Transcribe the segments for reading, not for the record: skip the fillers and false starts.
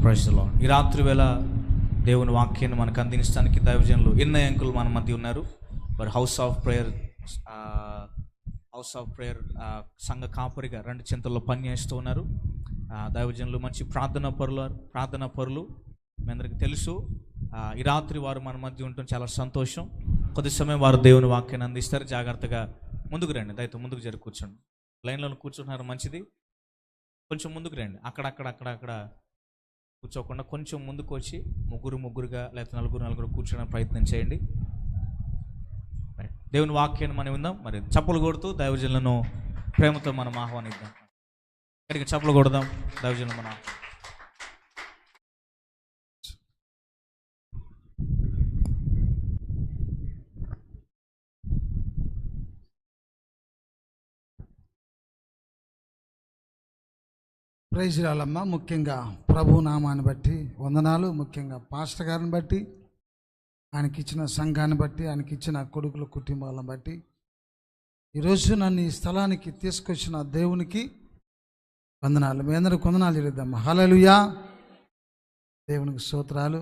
Praise the lord. ఈ రాత్రి వేళ దేవుని వాక్యాన్ని మనకు అందించడానికి దైవజనులు ఎన్నో అంకులు మన మధ్య ఉన్నారు. వారు హౌస్ ఆఫ్ ప్రేయర్ సంఘ కాపరిగా 2 చింతల్లో పనిచేస్తూ ఉన్నారు. దైవజనులు మంచి ప్రార్థనా పరులు మీ అందరికీ తెలుసు. ఈ రాత్రి వారు మన మధ్య ఉండటం చాలా సంతోషం. కొద్ది సమయం వారు దేవుని వాక్యాన్ని అందిస్తారు. జాగ్రత్తగా ముందుకు రండి, దయతో ముందుకు జరి కూర్చోండి. లైన్లో కూర్చుంటున్నారు, మంచిది. కొంచెం ముందుకు రండి, అక్కడ కూర్చోకుండా కొంచెం ముందుకు వచ్చి ముగ్గురుగా లేకపోతే నలుగురు కూర్చోడానికి ప్రయత్నం చేయండి. దేవుని వాక్యాన్ని మనం విందాం. మరి చప్పలు కొడుతూ దైవజనులను ప్రేమతో మనం ఆహ్వానిద్దాం. ఇక్కడికి చప్పలు కొడదాం. దైవజనులు మనం ప్రైజ్ రాలమ్మ. ముఖ్యంగా ప్రభు నామాన్ని బట్టి వందనాలు. ముఖ్యంగా పాస్టర్ గారిని బట్టి, ఆయనకి ఇచ్చిన సంఘాన్ని బట్టి, ఆయనకి ఇచ్చిన కొడుకుల కుటుంబాలను బట్టి, ఈరోజు నన్ను ఈ స్థలానికి తీసుకొచ్చిన దేవునికి వందనాలు. మీ అందరికి వందనాలు చెల్లిద్దాం. హల్లెలూయా. దేవునికి స్తోత్రాలు.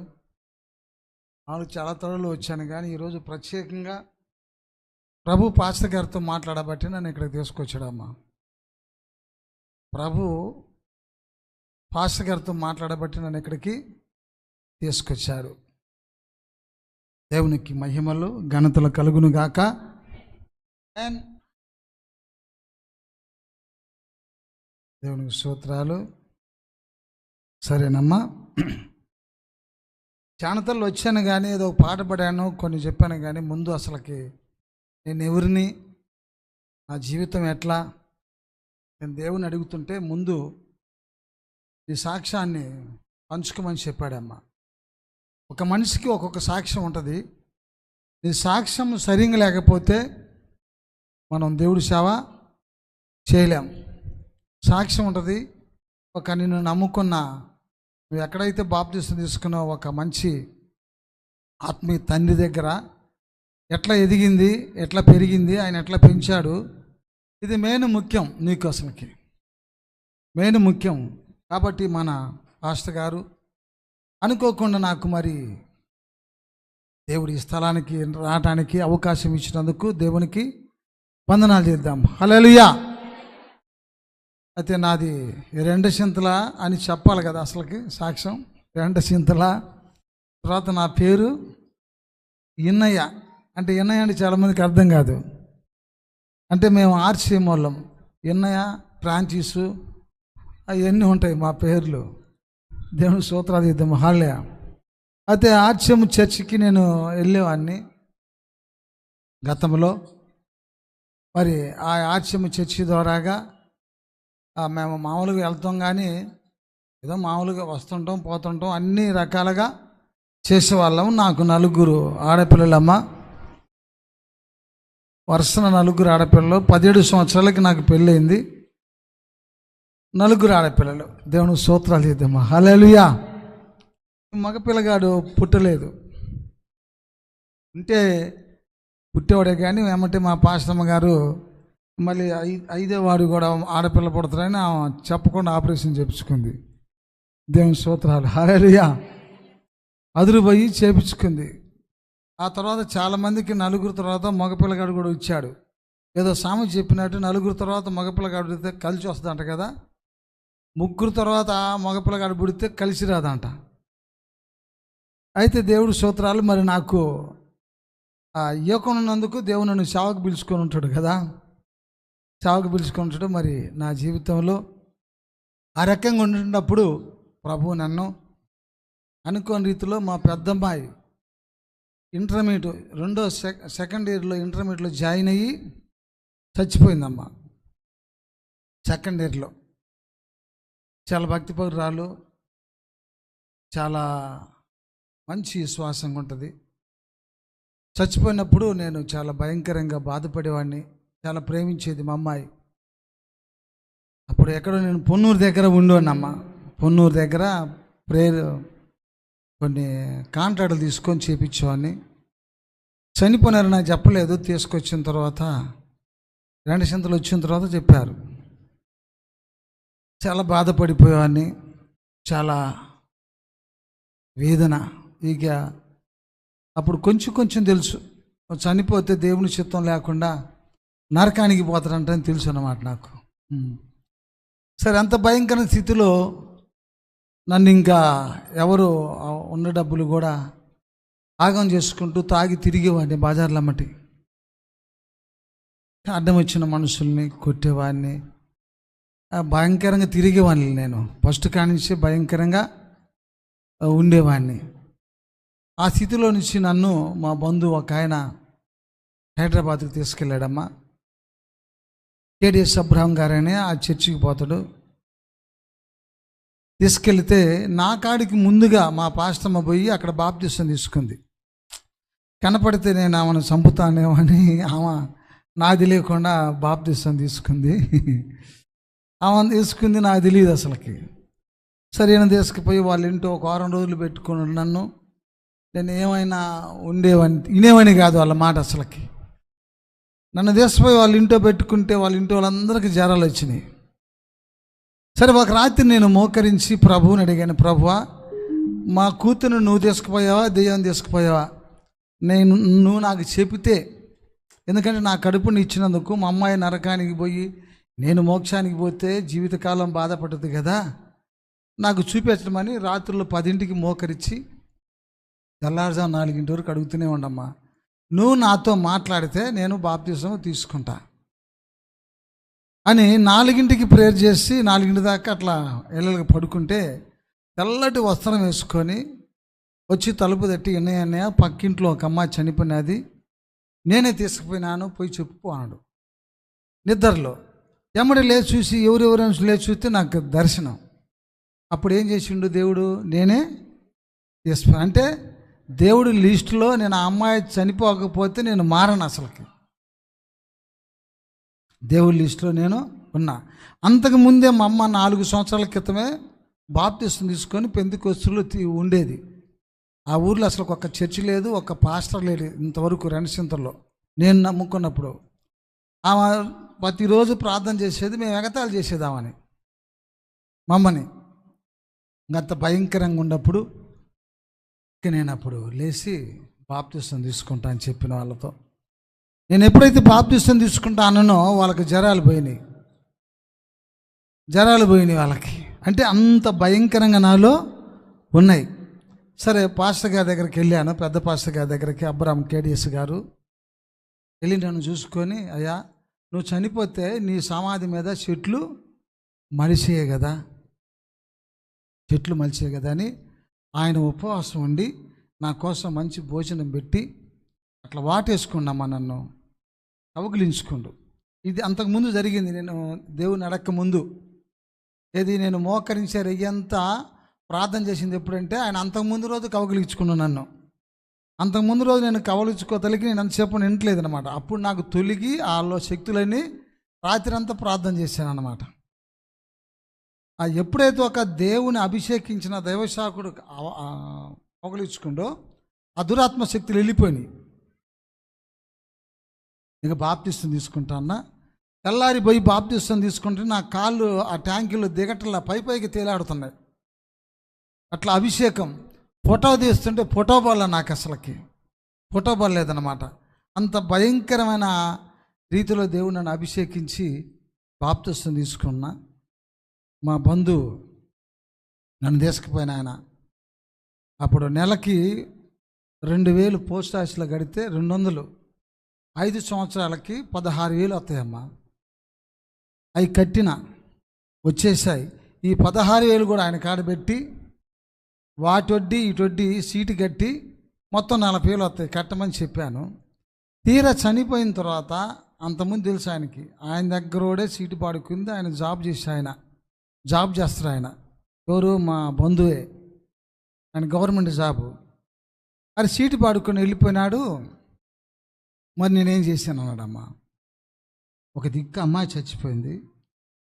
చాలా త్వరలో వచ్చాను, కానీ ఈరోజు ప్రత్యేకంగా ప్రభు పాస్టర్ గారితో మాట్లాడబట్టి నన్ను ఇక్కడికి తీసుకొచ్చాడమ్మా. ప్రభు పాస్టర్ గారితో మాట్లాడబట్టి నన్ను ఇక్కడికి తీసుకొచ్చారు. దేవునికి మహిమలు ఘనతలు కలుగును గాక. దేవునికి స్తోత్రాలు. సరేనమ్మా, చానతల్లో వచ్చాను, కానీ ఏదో పాట పడాను, కొన్ని చెప్పాను, కానీ ముందు అసలుకి నేను ఎవరిని, నా జీవితం ఎట్లా, నేను దేవుని అడుగుతుంటే ముందు ఈ సాక్ష్యాన్ని పంచుకోమని చెప్పాడమ్మా. ఒక మనిషికి ఒక్కొక్క సాక్ష్యం ఉంటుంది. ఈ సాక్ష్యం సరిగ్గా లేకపోతే మనం దేవుడి సేవ చేయలేం. సాక్ష్యం ఉంటుంది. నిన్ను నమ్ముకున్న, నువ్వు ఎక్కడైతే బాప్తిసం తీసుకున్నావు, ఒక మంచి ఆత్మీయ తండ్రి దగ్గర ఎట్లా ఎదిగింది, ఎట్లా పెరిగింది, ఆయన ఎట్లా పెంచాడు, ఇది మెయిన్ ముఖ్యం. నీకు అసలుకి మెయిన్ ముఖ్యం. కాబట్టి మన పాస్టర్ గారు అనుకోకుండా నాకు మరి దేవుడి స్థలానికి రావడానికి అవకాశం ఇచ్చినందుకు దేవునికి వందనాలు చేద్దాం. హల్లెలూయా. అయితే నాది 2 చింతల అని చెప్పాలి కదా అసలుకి సాక్ష్యం. 2 చింతల. తర్వాత నా పేరు ఇన్నయ్య. అంటే ఇన్నయ్య అంటే చాలామందికి అర్థం కాదు. అంటే మేము ఆర్సీఎం వాళ్ళం. ఇన్నయ్య, ఫ్రాంచీసు అవన్నీ ఉంటాయి మా పేర్లు. దేవుని స్తోత్రాలు ఇద్దాము. హల్లెలూయా. అయితే ఆర్సీఎం చర్చికి నేను వెళ్ళేవాడిని గతంలో. మరి ఆ ఆర్సీఎం చర్చి ద్వారాగా మేము మామూలుగా వెళ్తాం, కానీ ఏదో మామూలుగా వస్తుంటాం, పోతుంటాం, అన్ని రకాలుగా చేసేవాళ్ళం. నాకు 4 ఆడపిల్లలమ్మ. వరుసన 4 ఆడపిల్లలు. 17 సంవత్సరాలకి నాకు పెళ్ళయింది. 4 ఆడపిల్లలు. దేవుని స్తోత్రాలు చేద్దామా. హల్లెలూయా. మగపిల్లగాడు పుట్టలేదు. అంటే పుట్టేవాడే, కానీ ఏమంటే మా పాస్టమ్మ గారు మళ్ళీ 5వ వాడు కూడా ఆడపిల్ల పుడతారని చెప్పకుండా ఆపరేషన్ చేయించుకుంది. దేవుని స్తోత్రాలు. హల్లెలూయా. అదురుపోయి చేయించుకుంది. ఆ తర్వాత చాలామందికి 4 తర్వాత మగపిల్లగాడు కూడా ఇచ్చాడు. ఏదో సామెత చెప్పినట్టు 4 తర్వాత మగపిల్లగాడు కలిసి వస్తుందంట కదా. 3 తర్వాత మగపిల్లగాడు పుడితే కలిసి రాదంట. అయితే దేవుడు స్తోత్రాలు. మరి నాకు ఇవ్వకున్నందుకు దేవుడు నన్ను సేవకు పిలుచుకొని ఉంటాడు కదా. సేవకు పిలుచుకొని ఉంటాడు. మరి నా జీవితంలో ఆ రకంగా ఉంటున్నప్పుడు ప్రభు నన్ను అనుకోని రీతిలో మా పెద్దమ్మాయి ఇంటర్మీడియట్ సెకండ్ ఇయర్లో ఇంటర్మీడియట్లో జాయిన్ అయ్యి చచ్చిపోయిందమ్మా. సెకండ్ ఇయర్లో. చాలా భక్తిపరురాలు, చాలా మంచి విశ్వాసంగా ఉంటుంది. చచ్చిపోయినప్పుడు నేను చాలా భయంకరంగా బాధపడేవాడిని. చాలా ప్రేమించేది మా అమ్మాయి. అప్పుడు ఎక్కడో నేను పొన్నూరు దగ్గర ఉండేవాడినమ్మా. పొన్నూరు దగ్గర ప్రేయర్ కొన్ని కాంట్రాక్టులు తీసుకొని చేయించేవాడిని. చనిపోయినారు, నాకు చెప్పలేదు. తీసుకొచ్చిన తర్వాత 2 చింతలు వచ్చిన తర్వాత చెప్పారు. చాలా బాధపడిపోయేవాడిని. చాలా వేదన. ఇక అప్పుడు కొంచెం కొంచెం తెలుసు, చనిపోతే దేవుని చిత్తం లేకుండా నరకానికి పోతాడంటని తెలుసు అన్నమాట నాకు. సరే, అంత భయంకర స్థితిలో నన్ను ఇంకా ఎవరు ఉన్న డబ్బులు కూడా ఆగం చేసుకుంటూ తాగి తిరిగేవాడిని బజార్లమ్మటి. అడ్డం వచ్చిన మనుషుల్ని కొట్టేవాడిని, భయంకరంగా తిరిగేవాడిని. నేను ఫస్ట్ కానించి భయంకరంగా ఉండేవాడిని. ఆ స్థితిలో నుంచి నన్ను మా బంధువు ఒక ఆయన హైదరాబాద్కి తీసుకెళ్ళాడమ్మా. కేడిఎస్ అబ్రహం గారని ఆ చర్చికి పోతాడు. తీసుకెళ్తే నా కాడికి ముందుగా మా పాస్టమ్మ పోయి అక్కడ బాప్తిసం తీసుకుంది. కనపడితే నేను ఆమెను చంపుతానేమో అని ఆమె నాకు తెలియకుండా బాప్తిసం తీసుకుంది. ఆమె తీసుకుంది, నాకు తెలియదు అసలుకి. సరైన తీసుకుపోయి వాళ్ళ ఇంట్లో ఒక 6 రోజులు పెట్టుకున్నాడు నన్ను. నేను ఏమైనా వినేవాడిని కాదు వాళ్ళ మాట అసలుకి. నన్ను తీసుకుపోయి వాళ్ళ ఇంట్లో పెట్టుకుంటే వాళ్ళ ఇంట్లో వాళ్ళందరికీ జ్వరాలు వచ్చినాయి. సరే, ఒక రాత్రి నేను మోకరించి ప్రభువుని అడిగాను, ప్రభువా, మా కూతురు నువ్వు తీసుకుపోయావా దెయ్యం తీసుకుపోయావా? నువ్వు నాకు చెబితే, ఎందుకంటే నా కడుపుని ఇచ్చినందుకు మా అమ్మాయి నరకానికి పోయి నేను మోక్షానికి పోతే జీవితకాలం బాధపడుతుంది కదా, నాకు చూపించమని రాత్రులు 10ంటికి మోకరించి తెల్లారుజాము 4 వరకు అడుగుతూనే ఉండమ్మా. నువ్వు నాతో మాట్లాడితే నేను బాప్తిసం తీసుకుంటా అని 4ంటికి ప్రేయర్ చేసి 4 దాకా అట్లా ఇళ్ళకి పడుకుంటే తెల్లటి వస్త్రం వేసుకొని వచ్చి తలుపు తట్టి, అన్నయ్య పక్కింట్లో ఒక అమ్మాయి చనిపోయినది, నేనే తీసుకుపోయినాను, పోయి చెప్పుకో అన్నాడు. నిద్రలో ఎమ్మడి లేచి చూసి ఎవరెవరైనా లేచి చూస్తే నాకు దర్శనం. అప్పుడు ఏం చేసిండు దేవుడు, నేనే తీసుకుపోయి అంటే దేవుడి లిస్టులో నేను ఆ అమ్మాయి చనిపోకపోతే నేను మారను అసలుకి. దేవుడి లిస్టులో నేను ఉన్నా. అంతకుముందే మా అమ్మ 4 సంవత్సరాల క్రితమే బాప్తిసం తీసుకొని పెంతెకొస్తూలో ఉండేది. ఆ ఊర్లో అసలు ఒక చర్చి లేదు, ఒక పాస్టర్ లేదు ఇంతవరకు. రణసింతలో నేను నమ్ముకున్నప్పుడు ఆమె ప్రతిరోజు ప్రార్థన చేసేది, మేము ఎగతాళి చేసేదామని మమ్మని. అంత భయంకరంగా ఉన్నప్పుడు నేను అప్పుడు లేచి బాప్తిసం తీసుకుంటా అని చెప్పిన వాళ్ళతో. నేను ఎప్పుడైతే బాప్తిసం తీసుకుంటానో వాళ్ళకి జ్వరాలు పోయినాయి వాళ్ళకి. అంటే అంత భయంకరంగా నాలో ఉన్నాయి. సరే, పాస్టర్ గారి దగ్గరికి వెళ్ళాను, పెద్ద పాస్టర్ గారి దగ్గరికి, అబ్రహం కేడిఎస్ గారు. వెళ్ళి నన్ను చూసుకొని, అయ్యా, నువ్వు చనిపోతే నీ సమాధి మీద చెట్లు మలిసేయే కదా అని ఆయన ఉపవాసం ఉండి నా కోసం మంచి భోజనం పెట్టి అట్లా వాటేసుకున్నామా, నన్ను కౌగిలించుకుండు. ఇది అంతకుముందు జరిగింది. నేను దేవుని అడక్క ముందు ఏది నేను మోకరించే రెయ్యంతా ప్రార్థన చేసింది ఎప్పుడంటే ఆయన అంతకుముందు రోజు కౌగిలించుకున్నాను నన్ను. అంతకుముందు రోజు నేను కవలించుకోతలికి నేను అంతసేపు నింటలేదు అనమాట. అప్పుడు నాకు తొలిగి ఆలో శక్తులన్నీ రాత్రి అంతా ప్రార్థన చేశాను అనమాట. ఎప్పుడైతే ఒక దేవుని అభిషేకించిన దైవశాఖుడు కౌగిలించుకుండో ఆ దురాత్మ శక్తులు వెళ్ళిపోయినాయి. ఇక బాప్తిసం తీసుకుంటా అన్న. తెల్లారి పోయి బాప్తిసం తీసుకుంటే నా కాళ్ళు ఆ ట్యాంకులో దిగట్లా పైకి తేలాడుతున్నాయి. అట్లా అభిషేకం ఫోటో తీస్తుంటే ఫోటో బాల్ నాకు అసలుకి ఫోటో బాల్ లేదన్నమాట. అంత భయంకరమైన రీతిలో దేవుడు నన్ను అభిషేకించి బాప్తిసం తీసుకున్నా. మా బంధువు నన్ను తీసుకుపోయిన ఆయన అప్పుడు నెలకి 2000 పోస్ట్ ఆఫీస్లో కడితే 200, 5 సంవత్సరాలకి 16,000 వస్తాయమ్మా. అవి కట్టిన వచ్చేసాయి. ఈ 16,000 కూడా ఆయన కాడబెట్టి వాటొడ్డి ఇటొడ్డి సీటు కట్టి మొత్తం 40,000 వస్తాయి కట్టమని చెప్పాను. తీరా చనిపోయిన తర్వాత అంతకుముందు తెలుసు ఆయనకి, ఆయన దగ్గరోడే సీటు పాడుకుంది. ఆయన జాబ్ చేస్తారు. ఆయన ఎవరు, మా బంధువే, ఆయన గవర్నమెంట్ జాబు. అది సీటు పాడుకొని వెళ్ళిపోయినాడు. మరి నేనేం చేశాను అన్నాడమ్మా. ఒక దిక్కు అమ్మాయి చచ్చిపోయింది,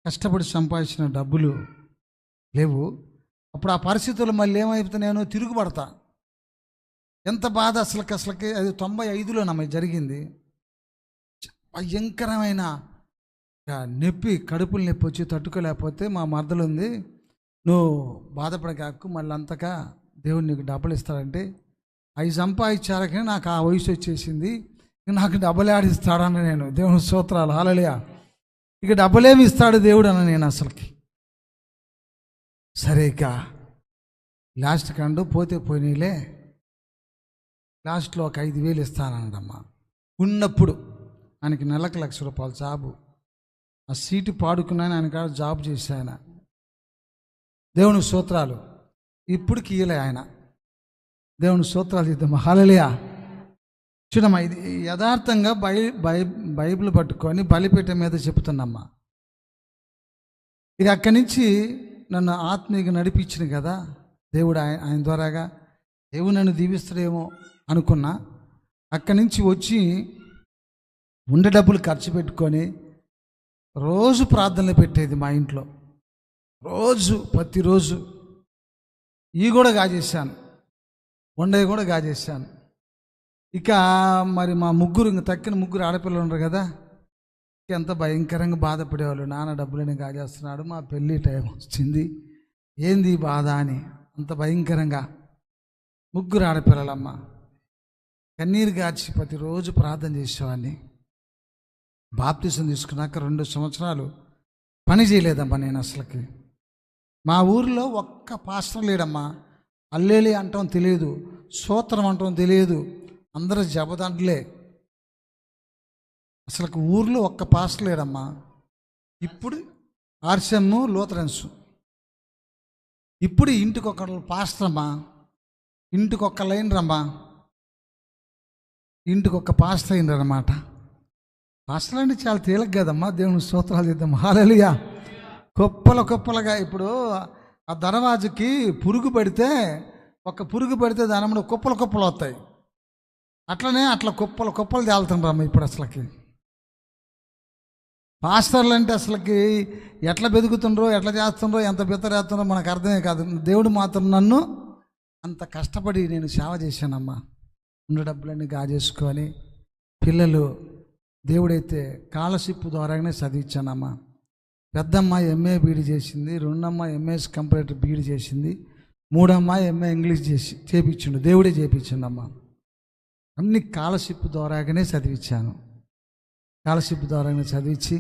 కష్టపడి సంపాదించిన డబ్బులు లేవు. అప్పుడు ఆ పరిస్థితుల్లో మళ్ళీ ఏమైతే నేను తిరుగుబడతా. ఎంత బాధ అసలుకి. అది 95లో నమ్మ జరిగింది. భయంకరమైన నొప్పి, కడుపులు నొప్పి వచ్చి తట్టుకోలేకపోతే మా మరదలు ఉంది, నువ్వు బాధపడకాకు, మళ్ళీ అంతగా దేవుడు నీకు డబ్బులు ఇస్తాడంటే అవి సంపాదించారకనే నాకు ఆ వయసు వచ్చేసింది, నాకు డబ్బులు ఆడిస్తాడన్న నేను. దేవుని స్తోత్రాలు, హల్లెలూయా. ఇక డబ్బులేమి ఇస్తాడు దేవుడు అన్న నేను అసలుకి. సరే ఇక లాస్ట్ కండు పోతే పోయినాయిలే, లాస్ట్లో ఒక 5,000 ఇస్తానన్నదమ్మా. ఉన్నప్పుడు ఆయనకి నెలకు ₹1,00,000 జాబు, ఆ సీటు పాడుకున్నాను, ఆయన కాడ జాబ్ చేశాయన. దేవుని స్తోత్రాలు. ఇప్పుడు కీయలే ఆయన. దేవుని స్తోత్రాలు చేద్దాం, హల్లెలూయా. చూడమ్మా, ఇది యథార్థంగా బైబిల్ పట్టుకొని బలిపీఠం మీద చెప్తున్నమ్మా. ఇక అక్కడి నుంచి నన్ను ఆత్మీయంగా నడిపించిన కదా దేవుడు, ఆయన ద్వారాగా దేవుడు నన్ను దీవిస్తాడేమో అనుకున్నా. అక్కడి నుంచి వచ్చి ఉండే డబ్బులు ఖర్చు పెట్టుకొని రోజు ప్రార్థనలు పెట్టేది మా ఇంట్లో. ప్రతిరోజు ఇవి కూడా గాజేశాను, వండవి కూడా గాజేశాను. ఇక మరి మా ముగ్గురు, ఇంక తక్కిన ముగ్గురు ఆడపిల్లలు ఉన్నారు కదా, ఎంత భయంకరంగా బాధపడేవాళ్ళు. నాన్న డబ్బులని గాజేస్తున్నాడు, మా పెళ్ళి టైం వచ్చింది, ఏంది బాధ అని అంత భయంకరంగా. ముగ్గురు ఆడపిల్లలమ్మ, కన్నీరు గార్చి ప్రతిరోజు ప్రార్థన చేసేవాడిని. బాప్తిసం తీసుకున్నాక 2 సంవత్సరాలు పని చేయలేదమ్మా నేను అసలుకి. మా ఊరిలో ఒక్క పాస్టర్ లేడమ్మా. అల్లేలి అంటాం తెలియదు, స్తోత్రం అంటాం తెలియదు, అందరూ జబదండలే. అసలు ఊర్లో ఒక్క పాస్టర్ లేడమ్మా. ఇప్పుడు ఆర్సెమ్ లూథరన్స్, ఇప్పుడు ఇంటికి ఒక పాస్టర్ అమ్మా, ఇంటికి ఒక్క లైన్ రమ్మా, ఇంటికి ఒక్క పాస్టర్ అయినరన్నమాట. పాస్టర్ అంటే చాలా తేలిక కదమ్మా. దేవుని స్తోత్రాలు చేద్దాం, హల్లెలూయా. కుప్పలుగా ఇప్పుడు ఆ దర్వాజకి పురుగు పడితే, ఒక పురుగు పడితే దాని కుప్పలు వస్తాయి. అట్లా కుప్పలు తేలుతుండ్రమ్మ ఇప్పుడు అసలుకి. పాస్టర్లు అంటే అసలుకి ఎట్లా బెదుకుతుండ్రో, ఎట్లా చేస్తుండ్రో, ఎంత బెత్తరేస్తుండ్రో మనకు అర్థమే కాదు. దేవుడు మాత్రం నన్ను అంత కష్టపడి నేను సేవ చేశానమ్మా. ఉన్న డబ్బులన్నీ గాజేసుకొని పిల్లలు దేవుడైతే స్కాలర్షిప్ ద్వారానే చదివించానమ్మా. పెద్దమ్మ ఎంఏ బీఈడి చేసింది, రెండమ్మ ఎంఎస్ కంప్యూటర్ బీఈడి చేసింది, మూడమ్మ ఎంఏ ఇంగ్లీష్ చేపించిండు, దేవుడే చేపించిండమ్మా. అన్ని స్కాలర్షిప్ ద్వారాగానే చదివించాను. స్కాలర్షిప్ ద్వారానే చదివించి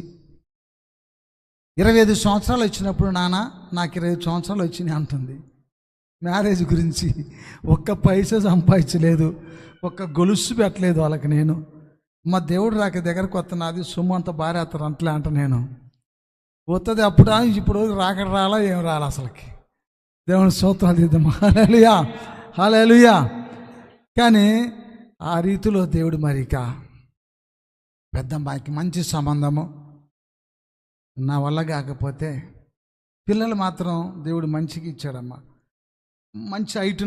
25 సంవత్సరాలు వచ్చినప్పుడు నాన్న నాకు 25 సంవత్సరాలు వచ్చినాయి అంటుంది. మ్యారేజ్ గురించి ఒక్క పైసా సంపాదించలేదు, ఒక్క గొలుసు పెట్టలేదు వాళ్ళకి నేను. మా దేవుడు రాక దగ్గరకు వస్తున్నది, సొమ్ము అంత భార్య అతను అంటలే అంట నేను. వస్తుంది అప్పుడు, ఇప్పుడు రాకడ రాలా ఏం రాలా అసలుకి. దేవుని స్తోత్రాలు చేద్దాం, హల్లెలూయా, హల్లెలూయా. కానీ ఆ రీతిలో దేవుడు మరిక పెద్దమ్మాయికి మంచి సంబంధము, నా వల్ల కాకపోతే పిల్లలు మాత్రం దేవుడు మంచిగా ఇచ్చాడమ్మా. మంచి హైట్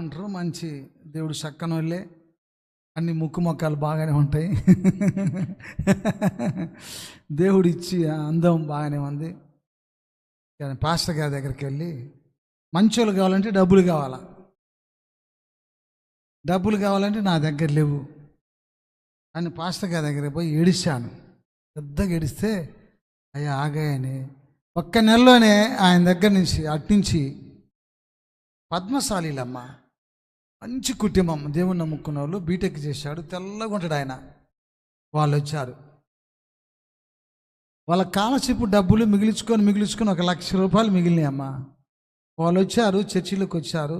ఉంటారు, మంచి దేవుడు చక్కని వాళ్ళే, అన్ని ముక్కు మొక్కలు బాగానే ఉంటాయి. దేవుడు ఇచ్చి అందం బాగానే ఉంది. కానీ పాస్టర్ గారి దగ్గరికి వెళ్ళి మంచోళ్ళు కావాలంటే డబ్బులు కావాలంటే నా దగ్గర లేవు అని పాస్టర్ గారి దగ్గర పోయి ఏడిశాను. పెద్దగా ఏడిస్తే అయ్యా ఆగాయని ఒక్క నెలలోనే ఆయన దగ్గర నుంచి అట్నుంచి పద్మశాలీలమ్మ, మంచి కుటుంబం, దేవుని నమ్ముకున్న వాళ్ళు, బీటెక్ చేశాడు, తెల్లగా ఉంటాడు ఆయన. వాళ్ళు వచ్చారు, వాళ్ళ స్కాలర్షిప్ డబ్బులు మిగిల్చుకొని ఒక ₹1,00,000 మిగిలినాయి అమ్మ. వాళ్ళు వచ్చారు, చర్చిలోకి వచ్చారు,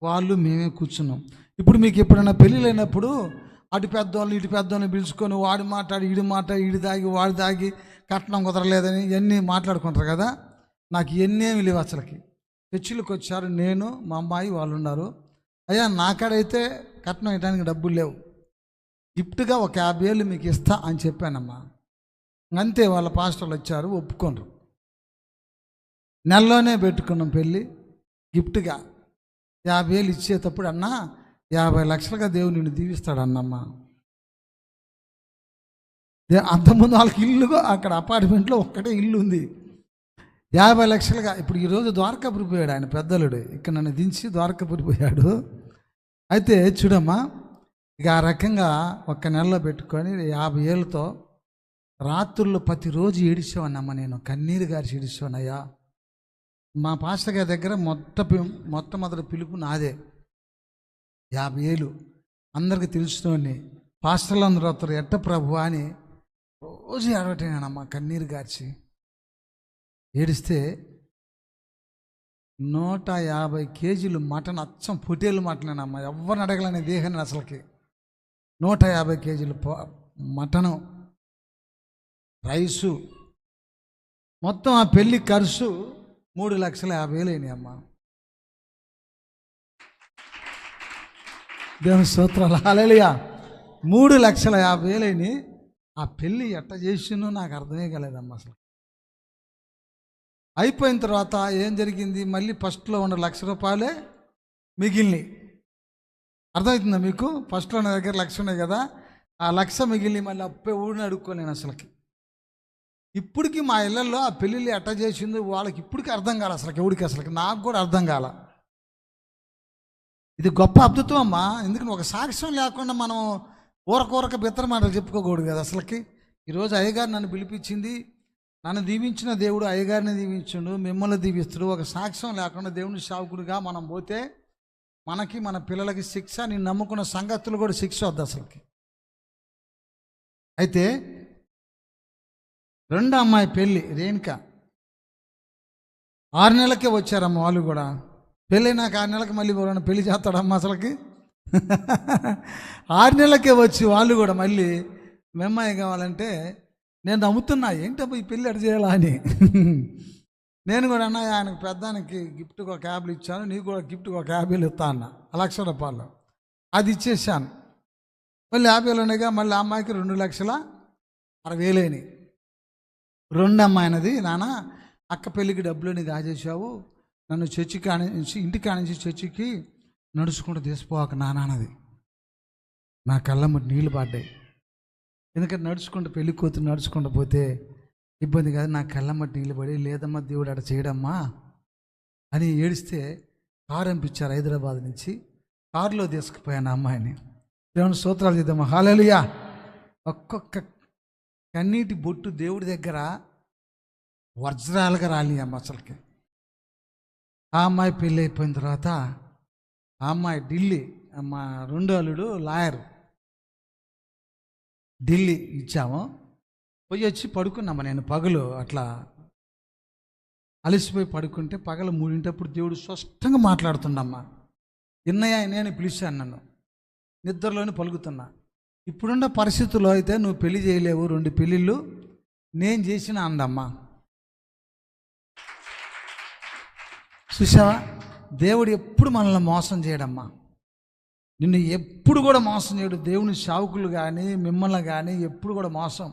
వాళ్ళు మేమే కూర్చున్నాం. ఇప్పుడు మీకు ఎప్పుడైనా పెళ్ళిళ్ళు అయినప్పుడు అటు పెద్దవాళ్ళు ఇటు పెద్దవాళ్ళని పిలుచుకొని వాడి మాట్లాడి ఈడు దాగి వాడి దాగి కట్నం కుదరలేదని ఇవన్నీ మాట్లాడుకుంటారు కదా. నాకు ఇవన్నీ లేవు అసలుకి. చర్చిలోకి వచ్చారు, నేను మా అమ్మాయి వాళ్ళు ఉన్నారు. అయ్యా నాకాడైతే కట్నం ఇవ్వడానికి డబ్బులు లేవు, గిఫ్ట్గా ఒక 50,000 మీకు ఇస్తా అని చెప్పానమ్మా. అంతే, వాళ్ళ పాస్టర్లు వచ్చారు, ఒప్పుకోండ్రు. నెలలోనే పెట్టుకున్నాం పెళ్ళి. గిఫ్ట్గా 50,000 ఇచ్చేటప్పుడు అన్నా 50 లక్షలుగా దేవుడు నిన్ను దీవిస్తాడు అన్నమ్మా. అంతకుముందు వాళ్ళకి ఇల్లు, అక్కడ అపార్ట్మెంట్లో ఒక్కటే ఇల్లు ఉంది, 50 లక్షలుగా. ఇప్పుడు ఈరోజు ద్వారకాపురి పోయాడు ఆయన పెద్దలుడు, ఇక్కడ నన్ను దించి ద్వారకాపురి పోయాడు. అయితే చూడమ్మా, ఇక ఆ రకంగా ఒక్క నెలలో పెట్టుకొని 50,000తో రాత్రుల్లో ప్రతిరోజు ఏడిచేవాడినమ్మా. నేను కన్నీరు గారి ఏడిచేవానయ్యా, మా పాస్టర్ గారి దగ్గర మొట్టమొదటి పిలుపు నాదే. 50,000 అందరికి తెలుసుకొని పాస్టర్లు అందరూ వస్తారు, ఎట్ట ప్రభు అని రోజు ఏడవటేనమ్మా, కన్నీరు గార్చి ఏడిస్తే 150 కేజీలు మటన్, అచ్చం పొటేలు మటనేనమ్మా, ఎవరిని అడగలేని దేహాన్ని అసలుకి. 150 కేజీలు మటను, రైసు, మొత్తం ఆ పెళ్లి ఖర్చు 3,50,000 అయినాయి అమ్మా. దేవుని స్తోత్రాలు, హల్లెలూయా. 3,50,000 అయినాయి. ఆ పెళ్ళి ఎట్ట చేసినో నాకు అర్థమే కాలేదమ్మా అసలు. అయిపోయిన తర్వాత ఏం జరిగింది, మళ్ళీ ఫస్ట్లో ఉన్న ₹1,00,000 మిగిలినాయి. అర్థమవుతుందా మీకు? ఫస్ట్లో నా దగ్గర 1,00,000 ఉన్నాయి కదా, ఆ 1,00,000 మిగిలినాయి. మళ్ళీ అప్పే ఊడిని అడుక్కోలేను అసలుకి. ఇప్పటికీ మా ఇళ్ళల్లో ఆ పెళ్ళిళ్ళు ఎట్ట చేసిందో వాళ్ళకి ఇప్పటికీ అర్థం కాలే అసలుకి, ఎవరికి అసలుకి, నాకు కూడా అర్థం కాల. ఇది గొప్ప అద్భుతం అమ్మా. ఎందుకంటే ఒక సాక్ష్యం లేకుండా మనం ఊరక బిత్తర మాటలు చెప్పుకోకూడదు కదా అసలుకి. ఈరోజు అయ్యగారు నన్ను పిలిపించింది, నన్ను దీవించిన దేవుడు అయ్యగారిని దీవించుండు, మిమ్మల్ని దీవిస్తుడు. ఒక సాక్ష్యం లేకుండా దేవుని సేవకుడిగా మనం పోతే మనకి, మన పిల్లలకి శిక్ష. నేను నమ్ముకున్న సంగతులు కూడా శిక్ష వద్దు అసలుకి. అయితే 2వ అమ్మాయి పెళ్ళి, రేణుక, 6 నెలలకే వచ్చారమ్మ వాళ్ళు కూడా. పెళ్ళైనాక 6 నెలలకు మళ్ళీ ఎవరైనా పెళ్లి చేస్తాడమ్మా అసలుకి? 6 నెలలకే వచ్చి వాళ్ళు కూడా మళ్ళీ మెమ్మాయి కావాలంటే నేను నమ్ముతున్నా, ఏంటబ్బా ఈ పెళ్ళి అటు చేయాలా అని. నేను కూడా అన్న, ఆయనకు పెద్దానికి గిఫ్ట్కి ఒక 50 ఇచ్చాను, నీకు కూడా గిఫ్ట్కి ఒక 50 ఇస్తా అన్న, ₹1,00,000. అది ఇచ్చేసాను. మళ్ళీ 50 ఉన్నాయిగా, మళ్ళీ ఆ అమ్మాయికి 2,60,000 అయినాయి. 2వ అమ్మాయినది, నాన్న అక్క పెళ్ళికి డబ్బులని దాచేసావు, నన్ను చర్చి కానించి, ఇంటి కానించి చర్చికి నడుచుకుంటూ తీసిపోక నాన్నది. నా కళ్ళమ్మ నీళ్ళు పడ్డాయి. ఎందుకంటే నడుచుకుంటూ పెళ్ళి కూతురు నడుచుకుంటూ పోతే ఇబ్బంది కాదు, నా కళ్ళమ్మ నీళ్ళు పడి, లేదమ్మా దేవుడు అక్కడ చేయడమ్మా అని ఏడిస్తే కారు పంపించారు హైదరాబాద్ నుంచి. కారులో తీసుకుపోయాను అమ్మాయిని. దేవుని స్తోత్రాలు చేద్దామా, హల్లెలూయా. ఒక్కొక్క కన్నీటి బొట్టు దేవుడి దగ్గర వజ్రాలుగా రాలి అమ్మ అసలుకి. ఆ అమ్మాయి పెళ్ళి అయిపోయిన తర్వాత ఆ అమ్మాయి ఢిల్లీ, మా 2వ అల్లుడు లాయర్, ఢిల్లీ ఇచ్చాము. పోయి వచ్చి పడుకున్నామా, నేను పగలు అట్లా అలసిపోయి పడుకుంటే పగలు 3 దేవుడు స్పష్టంగా మాట్లాడుతుండమ్మా. ఇన్నయ్య నేను పిలిచాను, నన్ను నిద్రలోనే పలుకుతున్నా. ఇప్పుడున్న పరిస్థితుల్లో అయితే నువ్వు పెళ్లి చేయలేవు, 2 పెళ్ళిళ్ళు నేను చేసిన అందమ్మా. చూసావా, దేవుడు ఎప్పుడు మనల్ని మోసం చేయడమ్మా, నిన్ను ఎప్పుడు కూడా మోసం చేయడు. దేవుని సేవకులు కానీ మిమ్మల్ని కానీ ఎప్పుడు కూడా మోసం.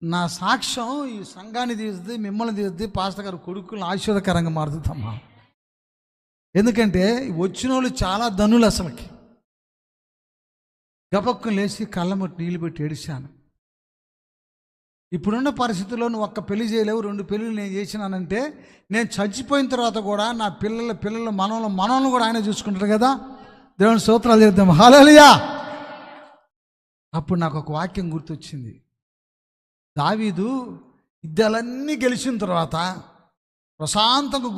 నా సాక్ష్యం ఈ సంఘాన్ని తీస్తుంది, మిమ్మల్ని తీస్తుంది, పాస్టర్ గారు కొడుకులను ఆశీర్వాదకరంగా మారుతుందమ్మా. ఎందుకంటే వచ్చిన వాళ్ళు చాలా ధనులు అసలుకి. గబక్కుని లేచి కళ్ళమట్టి నీళ్ళు పెట్టి ఏడిశాను. ఇప్పుడున్న పరిస్థితుల్లో నువ్వు ఒక్క పెళ్లి చేయలేవు, 2 పెళ్ళిళ్ళు నేను చేసినానంటే, నేను చచ్చిపోయిన తర్వాత కూడా నా పిల్లల మనవలను కూడా ఆయన చూసుకుంటారు కదా. దేవుని స్తోత్రాలు చేద్దాం, హల్లెలూయా. అప్పుడు నాకు ఒక వాక్యం గుర్తొచ్చింది. దావీదు యుద్ధాలన్నీ గెలిచిన తర్వాత ప్రశాంతంగా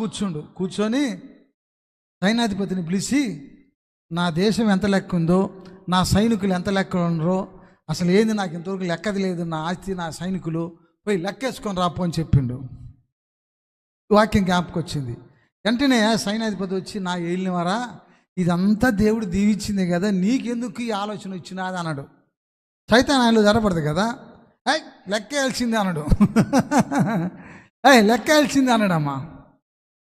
కూర్చొని సైన్యాధిపతిని పిలిచి, నా దేశం ఎంత లెక్క ఉందో, నా సైనికులు ఎంత లెక్క ఉన్నారో, అసలు ఏంది నాకు ఇంతవరకు లెక్కది లేదు, నా ఆస్తి నా సైనికులు, పోయి లెక్కేసుకొని రాపో అని చెప్పిండు. వాక్యం జ్ఞాపకం వచ్చింది. వెంటనే సైన్యాధిపతి వచ్చి, నా ఏలినవారా, ఇదంతా దేవుడు దీవించింది కదా, నీకెందుకు ఈ ఆలోచన వచ్చినాది అన్నాడు. సైతాన్ ఆయనలో జరపడదు కదా, లెక్కేయాల్సిందే అన్నాడు. లెక్కేయాల్సిందే అన్నాడమ్మా.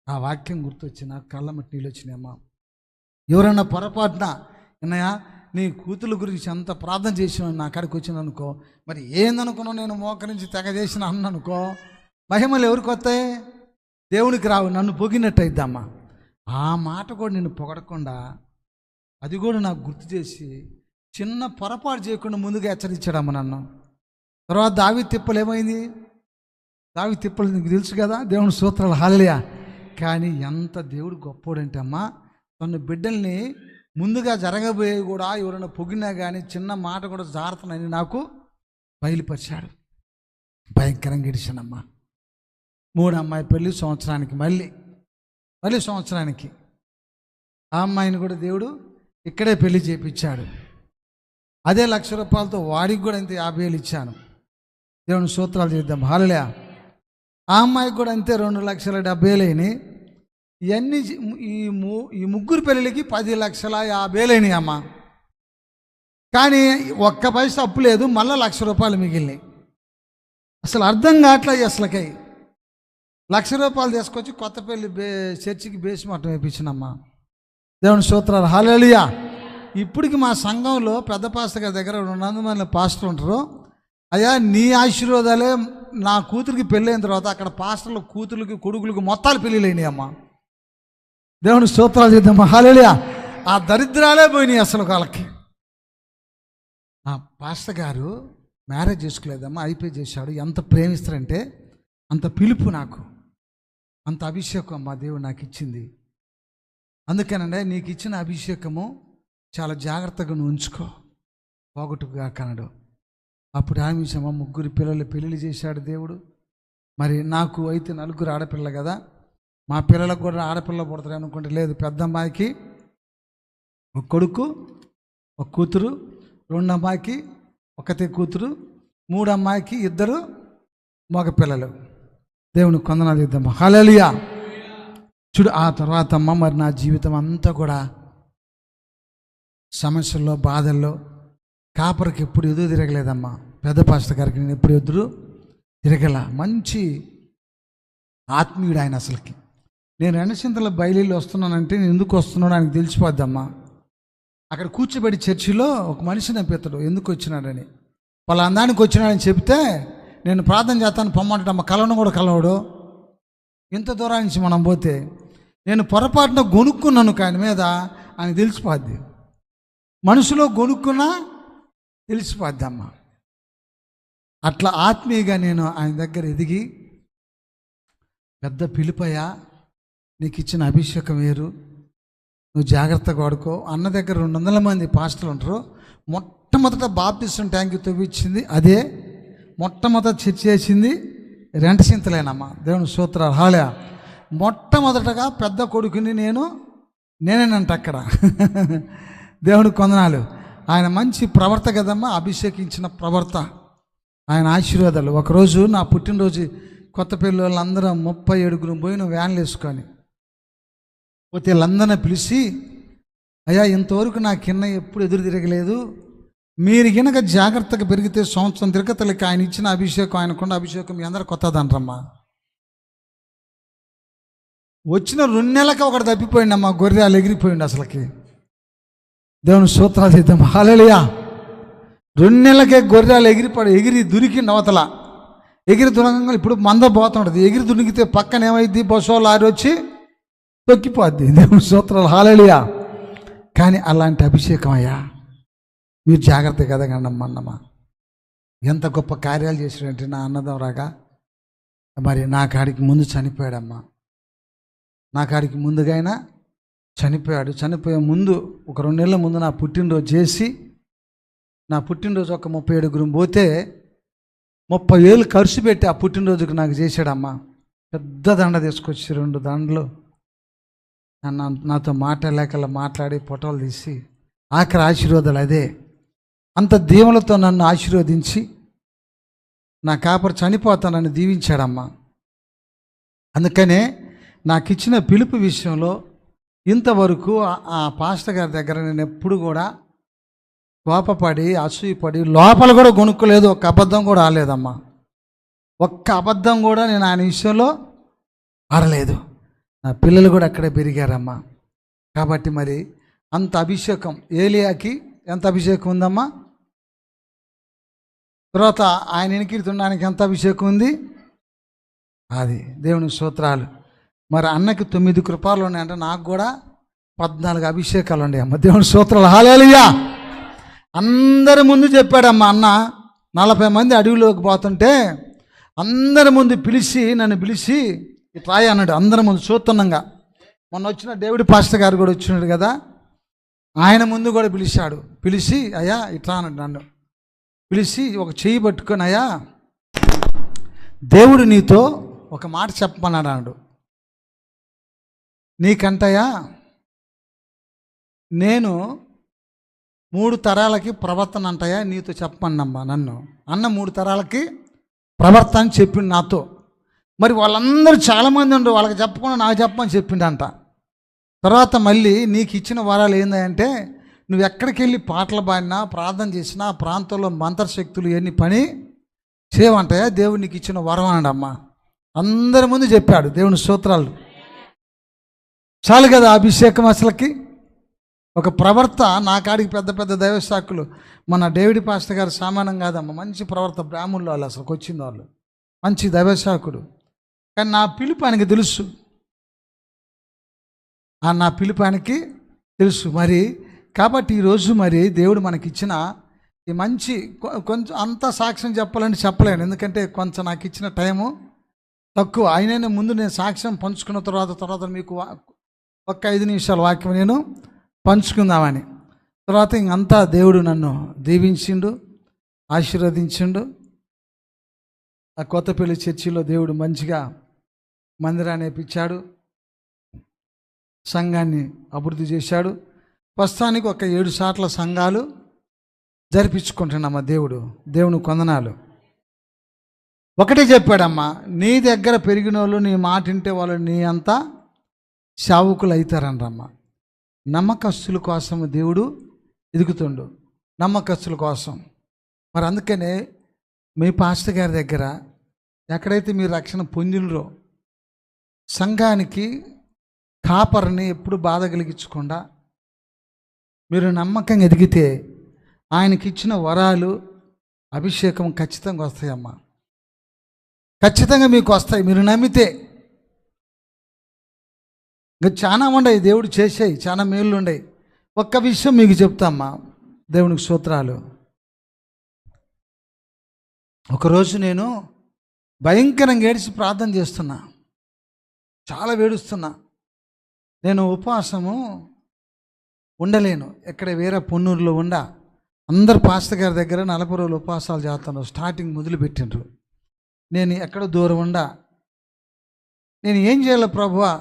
ఆ వాక్యం గుర్తొచ్చి నాకు కళ్ళమట్టి నీళ్ళు వచ్చినాయమ్మా. ఎవరన్నా పొరపాటున, అన్నయ్య నీ కూతురు గురించి అంత ప్రార్థన చేసిన నా కాడికి వచ్చిన అనుకో, మరి ఏందనుకున్నావు, నేను మోకరించి తెగ చేసిన అన్ననుకో, మహిమలు ఎవరికి వస్తాయి? దేవునికి రావు, నన్ను పొగినట్టు అయిద్దమ్మా. ఆ మాట కూడా నేను పొగడకుండా, అది కూడా నాకు గుర్తు చేసి చిన్న పొరపాటు చేయకుండా ముందుగా హెచ్చరించాడమ్మ నన్ను. తర్వాత దావీదు తిప్పలు ఏమైంది? దావీదు తిప్పలు నీకు తెలుసు కదా, దేవుని స్తోత్రాలు, హల్లెలూయా. కానీ ఎంత దేవుడు గొప్పోడంటే అమ్మా, తన బిడ్డల్ని ముందుగా జరగబోయే కూడా ఎవరైనా పొగినా కానీ చిన్న మాట కూడా జారుతున్నాయని నాకు బయలుపరిచాడు. భయంకరంగా గడిచానమ్మా. 3వ అమ్మాయి పెళ్ళి సంవత్సరానికి మళ్ళీ మళ్ళీ సంవత్సరానికి ఆ అమ్మాయిని కూడా దేవుడు ఇక్కడే పెళ్లి చేయించాడు. అదే ₹1,00,000 వాడికి కూడా ఇంత 50,000 ఇచ్చాను. దేవుని స్తోత్రాలు చేద్దాం. హల్లెలూయా. ఆ అమ్మాయికి కూడా అంతే 2,70,000 అయినాయి. ఇవన్నీ ఈ ముగ్గురు పెళ్ళిళ్ళకి 10,50,000 అయినాయి అమ్మ. కానీ ఒక్క పైసా అప్పు లేదు, మళ్ళీ ₹1,00,000 మిగిలినాయి. అసలు అర్థం కావట్లేదు. అసలుకై ₹1,00,000 తీసుకొచ్చి కొత్తపల్లి చర్చికి బేస్ మట్టం వేయించినమ్మా. దేవుని స్తోత్రాలు. హల్లెలూయా. ఇప్పటికి మా సంఘంలో పెద్ద పాస్టర్ గారి దగ్గర 200 మంది పాస్టర్లు ఉంటారు. అయ్యా నీ ఆశీర్వాదాలే నా కూతురికి పెళ్ళైన తర్వాత అక్కడ పాస్టర్లు కూతురికి కొడుకులకి మొత్తాలు పెళ్ళిళ్ళైనాయి అమ్మా. దేవుని స్తోత్రాలు చేద్దామా. హల్లెలూయా. ఆ దరిద్రాలే పోయినాయి అసలు వాళ్ళకి. ఆ పాస్టర్ గారు మ్యారేజ్ చేసుకోలేదమ్మా, అయిపోయి చేశాడు. ఎంత ప్రేమిస్తారంటే అంత పిలుపు నాకు, అంత అభిషేకం మా దేవుడు నాకు ఇచ్చింది. అందుకేనండి నీకు ఇచ్చిన అభిషేకము చాలా జాగ్రత్తగా నువ్వు ఉంచుకో, పోగొట్టుగా కనడు. అప్పుడు ఆమె ముగ్గురు పిల్లలు పెళ్ళిళ్ళు చేశాడు దేవుడు. మరి నాకు అయితే 4 ఆడపిల్ల కదా, మా పిల్లలకు కూడా ఆడపిల్ల పుడతారు అనుకుంటే లేదు. పెద్ద అమ్మాయికి ఒక కొడుకు ఒక కూతురు, 2 అమ్మాయికి ఒకతే కూతురు, 3 అమ్మాయికి 2 మగ పిల్లలు. దేవుని కొందనాలు చేద్దాం. హల్లెలూయా. చూడు ఆ తర్వాత అమ్మ మరి నా జీవితం అంతా కూడా సమస్యల్లో బాధల్లో కాపరికి ఎప్పుడు ఎదురు తిరగలేదమ్మా. పెద్ద పాస్టర్ గారికి నేను ఎప్పుడు ఎదురు తిరగల. మంచి ఆత్మీయుడు ఆయన. అసలుకి నేను రెండచింతల బయలులో వస్తున్నానంటే నేను ఎందుకు వస్తున్నాడో ఆయనకు తెలిసిపోద్దమ్మా. అక్కడ కూర్చోబెట్టి చర్చిలో ఒక మనిషిని నింపెత్తాడు ఎందుకు వచ్చినాడని. వాళ్ళ అందానికి వచ్చినాడని చెప్తే నేను ప్రార్థన చేస్తాను పొమ్మంటాడమ్మ. కలవను కూడా కలవడు. ఇంత దూరం నుంచి మనం పోతే నేను పొరపాటున గొనుక్కున్నాను ఆయన మీద, ఆయన తెలిసిపోద్ది. మనసులో గొనుక్కున్నా తెలిసిపోద్దమ్మా. అట్లా ఆత్మీయంగా నేను ఆయన దగ్గర ఎదిగి పెద్ద పిలుపయ్యా, నీకు ఇచ్చిన అభిషేకం వేరు, నువ్వు జాగ్రత్తగా వాడుకో. అన్న దగ్గర 200 మంది పాస్టర్లు ఉంటారు. మొట్టమొదట బాప్టిజం ట్యాంక్ తవ్విచ్చింది అదే. మొట్టమొదట చర్చ చేసింది రెంటచింతలేనమ్మా. దేవుని స్తోత్రాలు. హల్లెలూయా. మొట్టమొదటగా పెద్ద కొడుకుని నేనేనంట అక్కడ. దేవునికి వందనాలు. ఆయన మంచి ప్రవర్త కదమ్మా, అభిషేకించిన ప్రవర్త, ఆయన ఆశీర్వాదాలు. ఒకరోజు నా పుట్టినరోజు కొత్త పెళ్ళి వాళ్ళందరూ 37 పోయిన వ్యాన్లు వేసుకొని పోతే వీళ్ళందరినీ పిలిచి, అయ్యా ఇంతవరకు నా కింద ఎప్పుడు ఎదురు తిరగలేదు, మీరు గినక జాగ్రత్తగా పెరిగితే సంవత్సరం తిరగతలకి ఆయన ఇచ్చిన అభిషేకం, ఆయనకున్న అభిషేకం మీ అందరూ కొత్తదంటారమ్మా. వచ్చిన 2 నెలలకు ఒకటి తప్పిపోయిండమ్మా, గొర్రెలు ఎగిరిపోయిండు అసలుకి. దేవుని స్తోత్రాలు చేద్దాం. హల్లెలూయా. 2 నెలలకే గొర్రెలు ఎగిరి దురికిండి అవతల. ఎగిరి దురకంగా ఇప్పుడు మంద పోతుంటుంది. ఎగిరి దునికితే పక్కన ఏమైంది, బస్సో లారీ వచ్చి తొక్కిపోద్ది. దేవుని స్తోత్రాలు. హల్లెలూయా. కానీ అలాంటి అభిషేకం అయ్యా, మీరు జాగ్రత్త కదా అన్నమ్మా. ఎంత గొప్ప కార్యాలు చేసినట్టు నా అన్నదం రాగా. మరి నా కాడికి ముందు చనిపోయాడమ్మా. నా కాడికి ముందుగైనా చనిపోయాడు. చనిపోయే ముందు ఒక 2 నెలల ముందు నా పుట్టినరోజు చేసి, నా పుట్టినరోజు ఒక 37 పోతే 30,000 ఖర్చు పెట్టి ఆ పుట్టినరోజుకి నాకు చేశాడమ్మా. పెద్ద దండ తీసుకొచ్చి 2 దండలు నాతో మాట్లాడలేకలా మాట్లాడి ఫోటోలు తీసి ఆఖరి ఆశీర్వాదాలు అదే. అంత దీవెనలతో నన్ను ఆశీర్వదించి నా కాపరి చనిపోతానని దీవించాడమ్మా. అందుకనే నాకు ఇచ్చిన పిలుపు విషయంలో ఇంతవరకు ఆ పాస్టర్ గారి దగ్గర నేను ఎప్పుడు కూడా కోపపడి అసూయపడి లోపల కూడా కొనుక్కోలేదు. ఒక్క అబద్ధం కూడా ఆడలేదమ్మా. ఒక్క అబద్ధం కూడా నేను ఆయన విషయంలో ఆడలేదు. నా పిల్లలు కూడా అక్కడే పెరిగారమ్మా. కాబట్టి మరి అంత అభిషేకం ఏలియాకి ఎంత అభిషేకం ఉందమ్మా. తర్వాత ఆయన ఎనికిడుతుండడానికి ఎంత అభిషేకం ఉంది, అది దేవుని స్తోత్రాలు. మరి అన్నకి 9 కృపాలు ఉన్నాయంటే నాకు కూడా 14 అభిషేకాలు ఉన్నాయి అమ్మ. దేవుని స్తోత్రాలు. హల్లెలూయా. అందరి ముందు చెప్పాడమ్మా అన్న. 40 మంది అడవిలోకి పోతుంటే అందరి ముందు నన్ను పిలిచి ఇట్లా అన్నాడు. అందరి ముందు చూస్తున్నాగా. మొన్న వచ్చిన డేవిడ్ పాస్టర్ గారు కూడా వచ్చినాడు కదా, ఆయన ముందు కూడా పిలిచి అయ్యా ఇట్లా అన్నాడు. నన్ను పిలిచి ఒక చెయ్యి పట్టుకొని, అయ్యా దేవుడు నీతో ఒక మాట చెప్పమన్నాడు అన్నాడు. నీకంటయా నేను 3 తరాలకి ప్రవర్తన అంటయా నీతో చెప్పండమ్మా నన్ను అన్న 3 తరాలకి ప్రవర్తన అని చెప్పిండు నాతో. మరి వాళ్ళందరూ చాలామంది ఉండు, వాళ్ళకి చెప్పకుండా నాకు చెప్పమని చెప్పిండంట. తర్వాత మళ్ళీ నీకు ఇచ్చిన వరాలు ఏందంటే నువ్వు ఎక్కడికి వెళ్ళి పాటలు పాడినా ప్రార్థన చేసినా ఆ ప్రాంతంలో మంత్రశక్తులు ఎన్ని పని చేయమంటాయా దేవుడు నీకు ఇచ్చిన వరం అన్నాడమ్మా. అందరి ముందు చెప్పాడు దేవుని స్తోత్రాలు. చాలు కదా అభిషేకం. అసలుకి ఒక ప్రవర్త నా కాడికి పెద్ద పెద్ద దైవశాఖలు మన డేవిడ్ పాస్టర్ గారు సామానం కాదమ్మా, మంచి ప్రవర్త బ్రాహ్మణులు వాళ్ళు అసలు వచ్చిన వాళ్ళు, మంచి దైవశాఖుడు. కానీ నా పిలుపు ఆయనకి తెలుసు, నా పిలుపు ఆయనకి తెలుసు. మరి కాబట్టి ఈరోజు మరి దేవుడు మనకిచ్చిన ఈ మంచి కొంచెం అంత సాక్ష్యం చెప్పాలని చెప్పలేను, ఎందుకంటే కొంచెం నాకు ఇచ్చిన టైము తక్కువ. అయినా ముందు నేను సాక్ష్యం పంచుకున్న తర్వాత మీకు ఒక్క 5 నిమిషాల వాక్యం నేను పంచుకుందామని. తర్వాత ఇంకంతా దేవుడు నన్ను దీవించిండు, ఆశీర్వదించిండు. ఆ కొత్తపల్లి చర్చిలో దేవుడు మంచిగా మందిరాన్ని వేపించాడు, సంఘాన్ని అభివృద్ధి చేశాడు. ప్రస్తుతానికి ఒక 7 సార్ల సంఘాలు జరిపించుకుంటున్నామా దేవుని కొందనాలు. ఒకటే చెప్పాడమ్మా, నీ దగ్గర పెరిగిన వాళ్ళు నీ మాట వింటే వాళ్ళు నీ అంతా సేవకులు అవుతారనరమ్మా. నమ్మకస్తుల కోసం దేవుడు ఎదుగుతుండు, నమ్మకస్తుల కోసం. మరి అందుకనే మీ పాస్టర్ గారి దగ్గర ఎక్కడైతే మీరు రక్షణ పొందినరో సంఘానికి కాపరిని ఎప్పుడు బాధ కలిగించకుండా మీరు నమ్మకంగా ఎదిగితే ఆయనకి ఇచ్చిన వరాలు అభిషేకం ఖచ్చితంగా వస్తాయమ్మా, ఖచ్చితంగా మీకు వస్తాయి మీరు నమ్మితే. ఇంకా చాలా ఉండయి దేవుడు చేసాయి, చాలా మేళ్ళు ఉండయి. ఒక్క విషయం మీకు చెప్తామ్మా, దేవునికి స్తోత్రాలు. ఒకరోజు నేను భయంకరంగా ఏడిచి ప్రార్థన చేస్తున్నా, చాలా వేడుస్తున్నా. నేను ఉపవాసము ఉండలేను, ఎక్కడ వేరే పొన్నూరులో అందరు పాస్టర్ గారి దగ్గర 40 రోజులు ఉపవాసాలు చేస్తాను. స్టార్టింగ్ మొదలుపెట్టిండ్రు. నేను ఎక్కడ దూరం నేను ఏం చేయాలి ప్రభువా,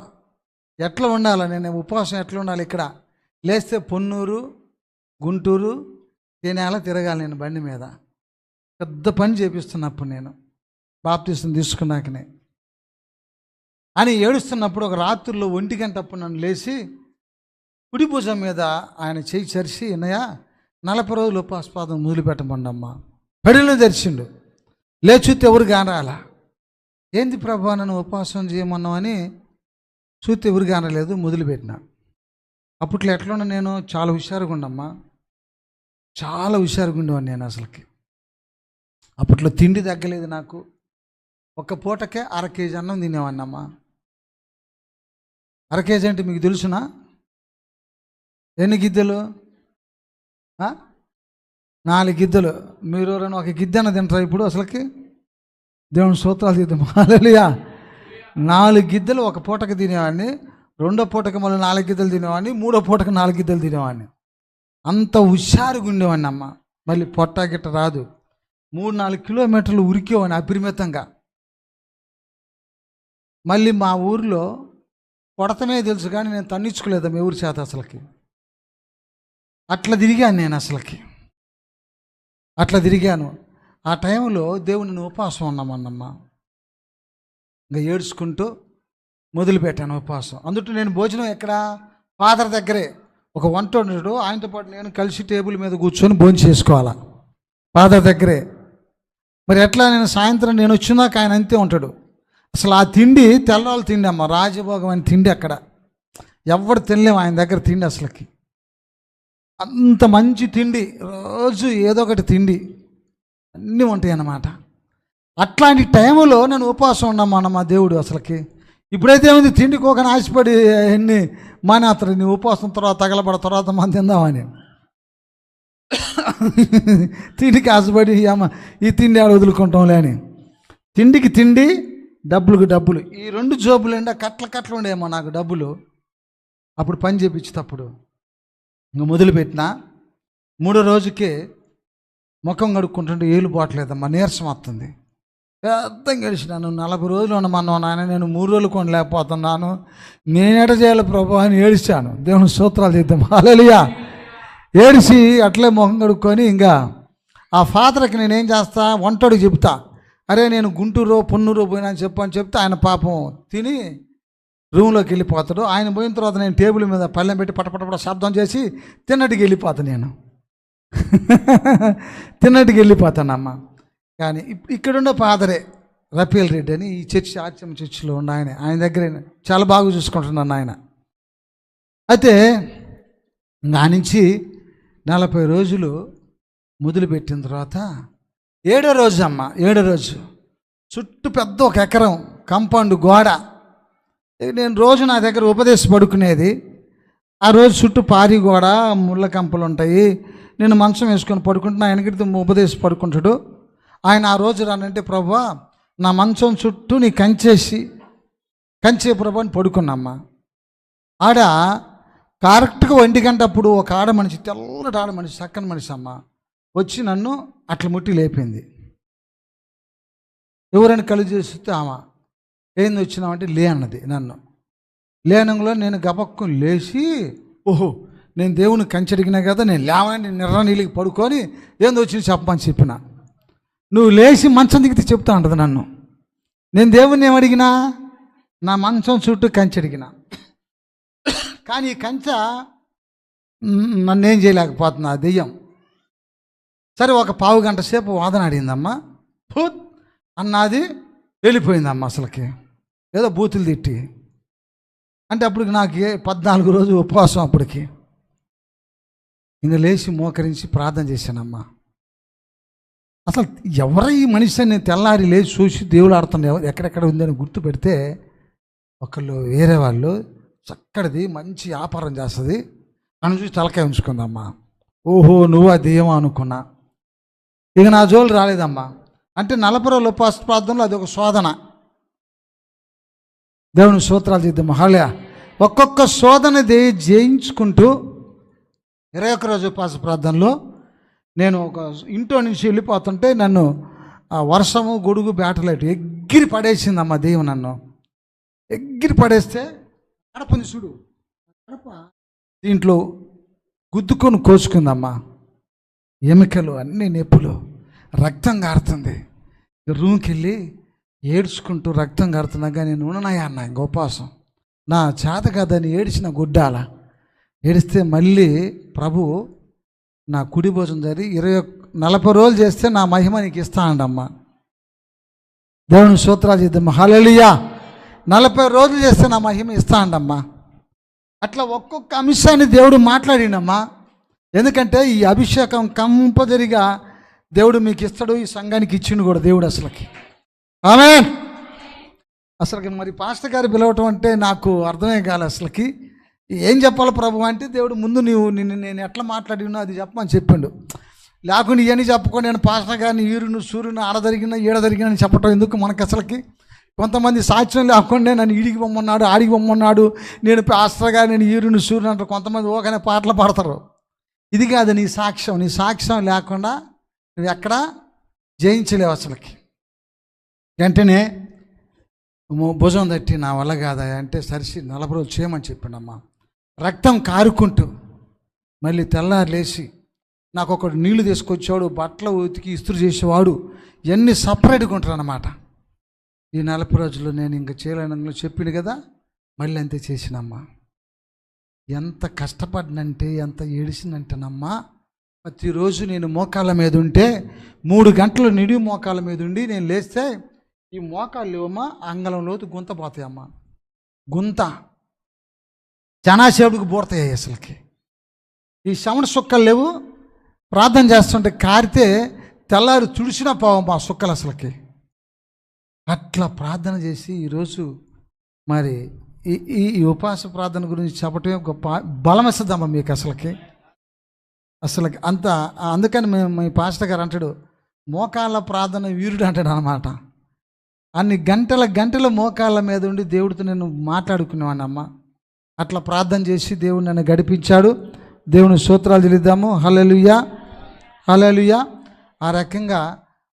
ఎట్లా ఉండాలి, నేను ఉపవాసం ఎట్లా ఉండాలి, ఇక్కడ లేస్తే పొన్నూరు గుంటూరు తేనేలా తిరగాలి నేను బండి మీద. పెద్ద పని చేపిస్తున్నప్పుడు నేను బాప్తీసం తీసుకున్నాకనే అని ఏడుస్తున్నప్పుడు ఒక రాత్రుల్లో 1 గంటప్పుడు నన్ను లేచి కుడి భుజం మీద ఆయన చేయి చరిచి, అన్నయ్య 40 రోజులు ఉపవాసపాదం మొదలుపెట్టమండమ్మా. పడిలో తెరిచిండు, లేచుతే ఎవరు కానాలా. ఏంది ప్రభా నన్ను ఉపవాసం చేయమన్నామని చూస్తే ఎవరు కానలేదు, మొదలుపెట్టిన. అప్పట్లో ఎట్లా నేను చాలా హుషారుగా ఉండమ్మా, చాలా హుషారుగా ఉండేవాడిని నేను. అసలుకి అప్పట్లో తిండి తగ్గలేదు నాకు. ఒక్క పూటకే 1/2 కేజీ అన్నం తినేవాడిని అమ్మా. 1/2 కేజీ అంటే మీకు తెలుసునా ఎన్ని గిద్దెలు? 4 గిద్దెలు. మీరు ఎవరైనా ఒక గిద్దె అన్న తింటారా ఇప్పుడు? అసలుకి దేవుని స్తోత్రాలు చేద్దాం, హల్లెలూయా. 4 గిద్దెలు ఒక పూటకి తినేవాడిని, 2వ పూటకి మళ్ళీ 4 గిద్దెలు తినేవాడిని, 3వ పూటకి 4 గిద్దెలు తినేవాడిని. అంత హుషారుగా ఉండేవాడిని అమ్మ. మళ్ళీ పొట్ట గిట్ట రాదు. 3-4 కిలోమీటర్లు ఉరికేవాడిని అపరిమితంగా. మళ్ళీ మా ఊరిలో కొడతమే తెలుసు కానీ నేను తన్నించుకోలేదు మీ ఊరి చేత. అసలుకి అట్లా తిరిగాను నేను, అట్లా తిరిగాను. ఆ టైంలో దేవుని ఉపవాసం ఉన్నామన్నమ్మా. ఇంకా ఏడ్చుకుంటూ మొదలుపెట్టాను ఉపవాసం. అందులో నేను భోజనం ఎక్కడ ఫాదర్ దగ్గరే ఒక వంట వండుతాడు, ఆయనతో పాటు నేను కలిసి టేబుల్ మీద కూర్చొని భోజనం చేసుకోవాలా ఫాదర్ దగ్గరే. మరి ఎట్లా నేను సాయంత్రం నేను వచ్చినాక ఆయన అంతే ఉంటాడు. అసలు ఆ తిండి తెల్లవాళ్ళు తిండి అమ్మ, రాజభోగం అని తిండి అక్కడ ఎవడు తినలేము ఆయన దగ్గర తిండి. అసలుకి అంత మంచి తిండి, రోజు ఏదో ఒకటి తిండి అన్నీ ఉంటాయి అన్నమాట. అట్లాంటి టైంలో నేను ఉపవాసం ఉన్నామన్న మా దేవుడు. అసలుకి ఇప్పుడైతే ఏమైంది, తిండికి ఒక ఆశపడి ఎన్ని మానేస్తారు, నీ ఉపవాసం తర్వాత తగలబడ తర్వాత మనం తిందామని. తిండికి ఆశపడి అమ్మ ఈ తిండి ఆడ వదులుకుంటాంలే అని, తిండికి తిండి డబ్బులకు డబ్బులు, ఈ 2 జోబులు ఎండా కట్లు ఉండేమో నాకు డబ్బులు. అప్పుడు పని చేపించేటప్పుడు ఇంకా మొదలుపెట్టిన 3వ రోజుకే ముఖం కడుక్కుంటుంటే ఏలు పోవట్లేదమ్మా, నీరసం వస్తుంది. పెద్ద గడిచినాను. 40 రోజులు ఉండమన్నావు నాయన, నేను 3 రోజులు కొనలేకపోతున్నాను, నేనేట చేయాలి ప్రభు అని ఏడిచాను. దేవుని స్తోత్రాలు చేద్దాం. హల్లెలూయా. ఏడిచి అట్లే మొహం కడుక్కొని ఇంకా ఆ ఫాదర్కి నేనేం చేస్తా, వంటోడికి చెప్తా, అరే నేను గుంటూరు పొన్నూరు పోయినా అని చెప్తే ఆయన పాపం తిని రూమ్లోకి వెళ్ళిపోతాడు. ఆయన పోయిన తర్వాత నేను టేబుల్ మీద పళ్ళెం పెట్టి పటపట శబ్దం చేసి తిన్నట్టుకి వెళ్ళిపోతాను. నేను తిన్నట్టుకి వెళ్ళిపోతానమ్మా. కానీ ఇక్కడున్న ఫాదరే రఫీల్ రెడ్డి అని ఈ చర్చి ఆర్చం చర్చిలో ఉన్న ఆయన దగ్గర చాలా బాగా చూసుకుంటున్నాను ఆయన. అయితే నా నుంచి 40 రోజులు మొదలుపెట్టిన తర్వాత 7వ రోజు అమ్మ, 7వ రోజు చుట్టూ పెద్ద 1 ఎకరం కాంపౌండ్ గోడ. నేను రోజు నా దగ్గర ఉపదేశం పడుకునేది. ఆ రోజు చుట్టూ పారి గోడ, ముళ్ళ కంపలు ఉంటాయి. నేను మంచం వేసుకొని పడుకుంటే నా వెనకటి ఉపదేశం పడుకుంటాడు. ఆయన ఆ రోజు రానంటే, ప్రభువా నా మంచం చుట్టూ నీ కంచే ప్రభు అని పడుకున్నమ్మా. ఆడ కరెక్ట్గా 1 గంట అప్పుడు ఒక ఆడ మనిషి, తెల్లటి ఆడ మనిషి, చక్కని మనిషి అమ్మ వచ్చి నన్ను అట్లా ముట్టి లేపింది. ఎవరైనా కళ్ళు చేస్తే ఆమె ఏంది వచ్చినామంటే లే అన్నది. నన్ను లేనంలో నేను గబక్కుని లేచి, ఓహో నేను దేవుని కంచెడిగినా కదా, నేను లేవని నిర్ర నీళ్ళకి పడుకొని ఏంది వచ్చింది చెప్పమని చెప్పిన. నువ్వు లేచి మంచం దిగితే చెప్తా ఉంటుంది నన్ను. నేను దేవుణ్ణి ఏమడిగినా, నా మంచం చుట్టూ కంచెడిగిన. కానీ ఈ కంచె నన్నేం చేయలేకపోతున్నా ఆ దెయ్యం. సరే ఒక 15 గంట సేపు వాదన ఆడిందమ్మా. ఫుత్ అన్నది వెళ్ళిపోయిందమ్మా. అసలుకి ఏదో బూతులు తిట్టి అంటే అప్పటికి నాకు 14 రోజు ఉపవాసం. అప్పటికి ఇంక లేచి మోకరించి ప్రార్థన చేశానమ్మా. అసలు ఎవరు ఈ మనిషి నేను తెల్లారి లేచి చూసి దేవుడు ఆడుతున్నా ఎక్కడెక్కడ ఉందని గుర్తు పెడితే, ఒకళ్ళు వేరే వాళ్ళు చక్కడిది మంచి వ్యాపారం చేస్తుంది, నన్ను చూసి తలకాయ ఉంచుకుందమ్మా. ఓహో నువ్వు ఆ దెయ్యమా అనుకున్నా. ఇక నా జోలు రాలేదమ్మా. అంటే 40 రోజుల ఉపవాస ప్రార్థనలో అది ఒక శోధన. దేవుని స్తోత్రాలు చేద్దాం. హల్లెలూయా. ఒక్కొక్క శోధనది జయించుకుంటూ 21 రోజు ఉపవాస ప్రార్థనలో నేను ఒక ఇంట్లో నుంచి వెళ్ళిపోతుంటే నన్ను ఆ వర్షము గొడుగు బ్యాటలైట్ ఎగిరి పడేసిందమ్మా దెయ్యం. నన్ను ఎగిరి పడేస్తే గడపని చూడు, గడప దీంట్లో గుద్దుకొని కోసుకుందమ్మా. ఎముకలు అన్నీ నొప్పులు, రక్తం కారుతుంది. రూమ్కి వెళ్ళి ఏడ్చుకుంటూ రక్తం కారుతున్నాగా నేను ఉన్నాయా అన్న ఇంక ఉపవాసం. నా చేత కదని ఏడిచిన గుడ్డాల ఏడిస్తే మళ్ళీ ప్రభు నా కుడి భోజనం జరిగి 40 రోజులు చేస్తే నా మహిమ నీకు ఇస్తానండమ్మా. దేవుని స్తోత్రాలు చేద్దాం. హల్లెలూయా. 40 రోజులు చేస్తే నా మహిమ ఇస్తానండమ్మా. అట్లా ఒక్కొక్క అంశాన్ని దేవుడు మాట్లాడినమ్మా. ఎందుకంటే ఈ అభిషేకం కంపల్సరిగా దేవుడు మీకు ఇస్తాడు, ఈ సంఘానికి ఇచ్చిండు కూడా దేవుడు. అసలుకి ఆమేన్. అసలుకి మరి పాస్టర్ గారు పిలవటం అంటే నాకు అర్థమే కాలే. అసలుకి ఏం చెప్పాలి ప్రభు అంటే, దేవుడు ముందు నేను ఎట్లా మాట్లాడినో అది చెప్పమని చెప్పిండు. లేకుండా ఇవన్నీ చెప్పుకొని నేను పాస్టర్ గారిని ఈరును సూర్యుని ఆడ జరిగిన ఈడ జరిగిన చెప్పటం ఎందుకు మనకు? అసలుకి కొంతమంది సాక్ష్యం లేకుండా నన్ను ఈడికి పొమ్మన్నాడు, ఆడికి పొమ్మన్నాడు, నేను పాస్టర్ గారు, నేను ఈరును సూర్యుని అంటారు. కొంతమంది ఓకనే పాటలు పాడతారు. ఇది కాదు నీ సాక్ష్యం. నీ సాక్ష్యం లేకుండా నువ్వు ఎక్కడా జయించలేవు. అసలుకి వెంటనే భుజం తట్టి నా వల్ల కాదా అంటే సరిసి 40 రోజులు చేయమని చెప్పిండమ్మా. రక్తం కారుకుంటూ మళ్ళీ తెల్లారి లేచి నాకు ఒకడు నీళ్లు తీసుకొచ్చాడు, బట్టలు ఉతికి ఇస్త్రీ చేసేవాడు, ఇవన్నీ సపరేట్గా ఉంటారు అన్నమాట. ఈ 40 రోజులు నేను ఇంకా చేయలేను చెప్పిండు కదా, మళ్ళీ అంతే చేసినమ్మా. ఎంత కష్టపడినంటే ఎంత ఏడిసిందంటేనమ్మా, ప్రతిరోజు నేను మోకాళ్ళ మీద ఉంటే 3 గంటలు నిడి మోకాళ్ళ మీద ఉండి నేను లేస్తే ఈ మోకాళ్ళు లేవమ్మా అంగళం లోతు గుంత పోతాయమ్మా. గుంత జనాసేపుడికి బోడతాయి. అసలుకి ఈ శవణ సుక్కలు లేవు. ప్రార్థన చేస్తుంటే కారితే తెల్లారి తుడిచినా పోవమ్మా సుక్కలు. అసలుకి అట్లా ప్రార్థన చేసి ఈరోజు మరి ఈ ఉపవాస ప్రార్థన గురించి చెప్పటమే గొప్ప బలం ఇస్తుందమ్మా మీకు. అసలుకి అంత అందుకని మీ పాస్టర్ గారు అంటాడు, మోకాళ్ళ ప్రార్థన వీరుడు అంటాడు అన్నమాట. అన్ని గంటల మోకాళ్ళ మీద ఉండి దేవుడితో నేను మాట్లాడుకునేవాడినమ్మా. అట్లా ప్రార్థన చేసి దేవుడు నన్ను గడిపించాడు. దేవుని స్తోత్రాలు చెల్లిద్దాము. హల్లెలూయా, హల్లెలూయా. ఆ రకంగా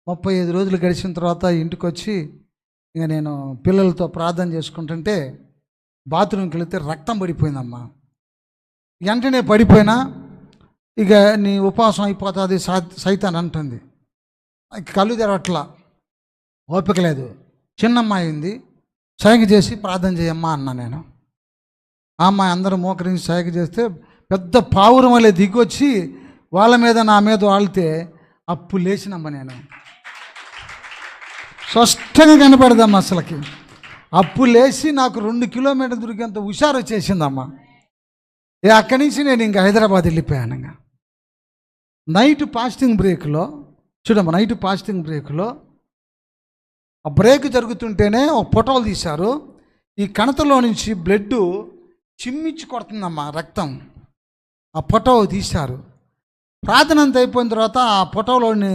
35 రోజులు గడిచిన తర్వాత ఇంటికి వచ్చి ఇక నేను పిల్లలతో ప్రార్థన చేసుకుంటుంటే బాత్రూమ్కి వెళితే రక్తం పడిపోయిందమ్మా. వెంటనే పడిపోయినా ఇక నీ ఉపవాసం అయిపోతుంది సైతాన్ అంటుంది. కళ్ళు తెరవట్లా, ఓపిక లేదు. చిన్నమ్మాయి ఉంది, సైగ చేసి ప్రార్థన చేయమ్మా అన్నా నేను. ఆ అమ్మాయి అందరూ మోకరించి సైగ చేస్తే పెద్ద పావురం వలె దిగొచ్చి వాళ్ళ మీద నా మీద వాళ్తే అప్పుడు లేచినమ్మా నేను. స్పష్టంగా కనపడదమ్మా అసలుకి. అప్పుడు లేచి నాకు 2 కిలోమీటర్లు దొరికేంత హుషారు వచ్చేసిందమ్మా. అక్కడి నుంచి నేను ఇంకా హైదరాబాద్ వెళ్ళిపోయాను. ఇంకా నైట్ ఫాస్టింగ్ బ్రేక్లో చూడమ్మా, నైట్ ఫాస్టింగ్ బ్రేక్లో ఆ బ్రేక్ జరుగుతుంటేనే ఒక ఫోటోలు తీశారు. ఈ కణతలో నుంచి బ్లడ్ చిమ్మించి కొడుతుందమ్మా రక్తం. ఆ ఫోటో తీశారు. ప్రార్థన అంతా అయిపోయిన తర్వాత ఆ ఫోటోలోని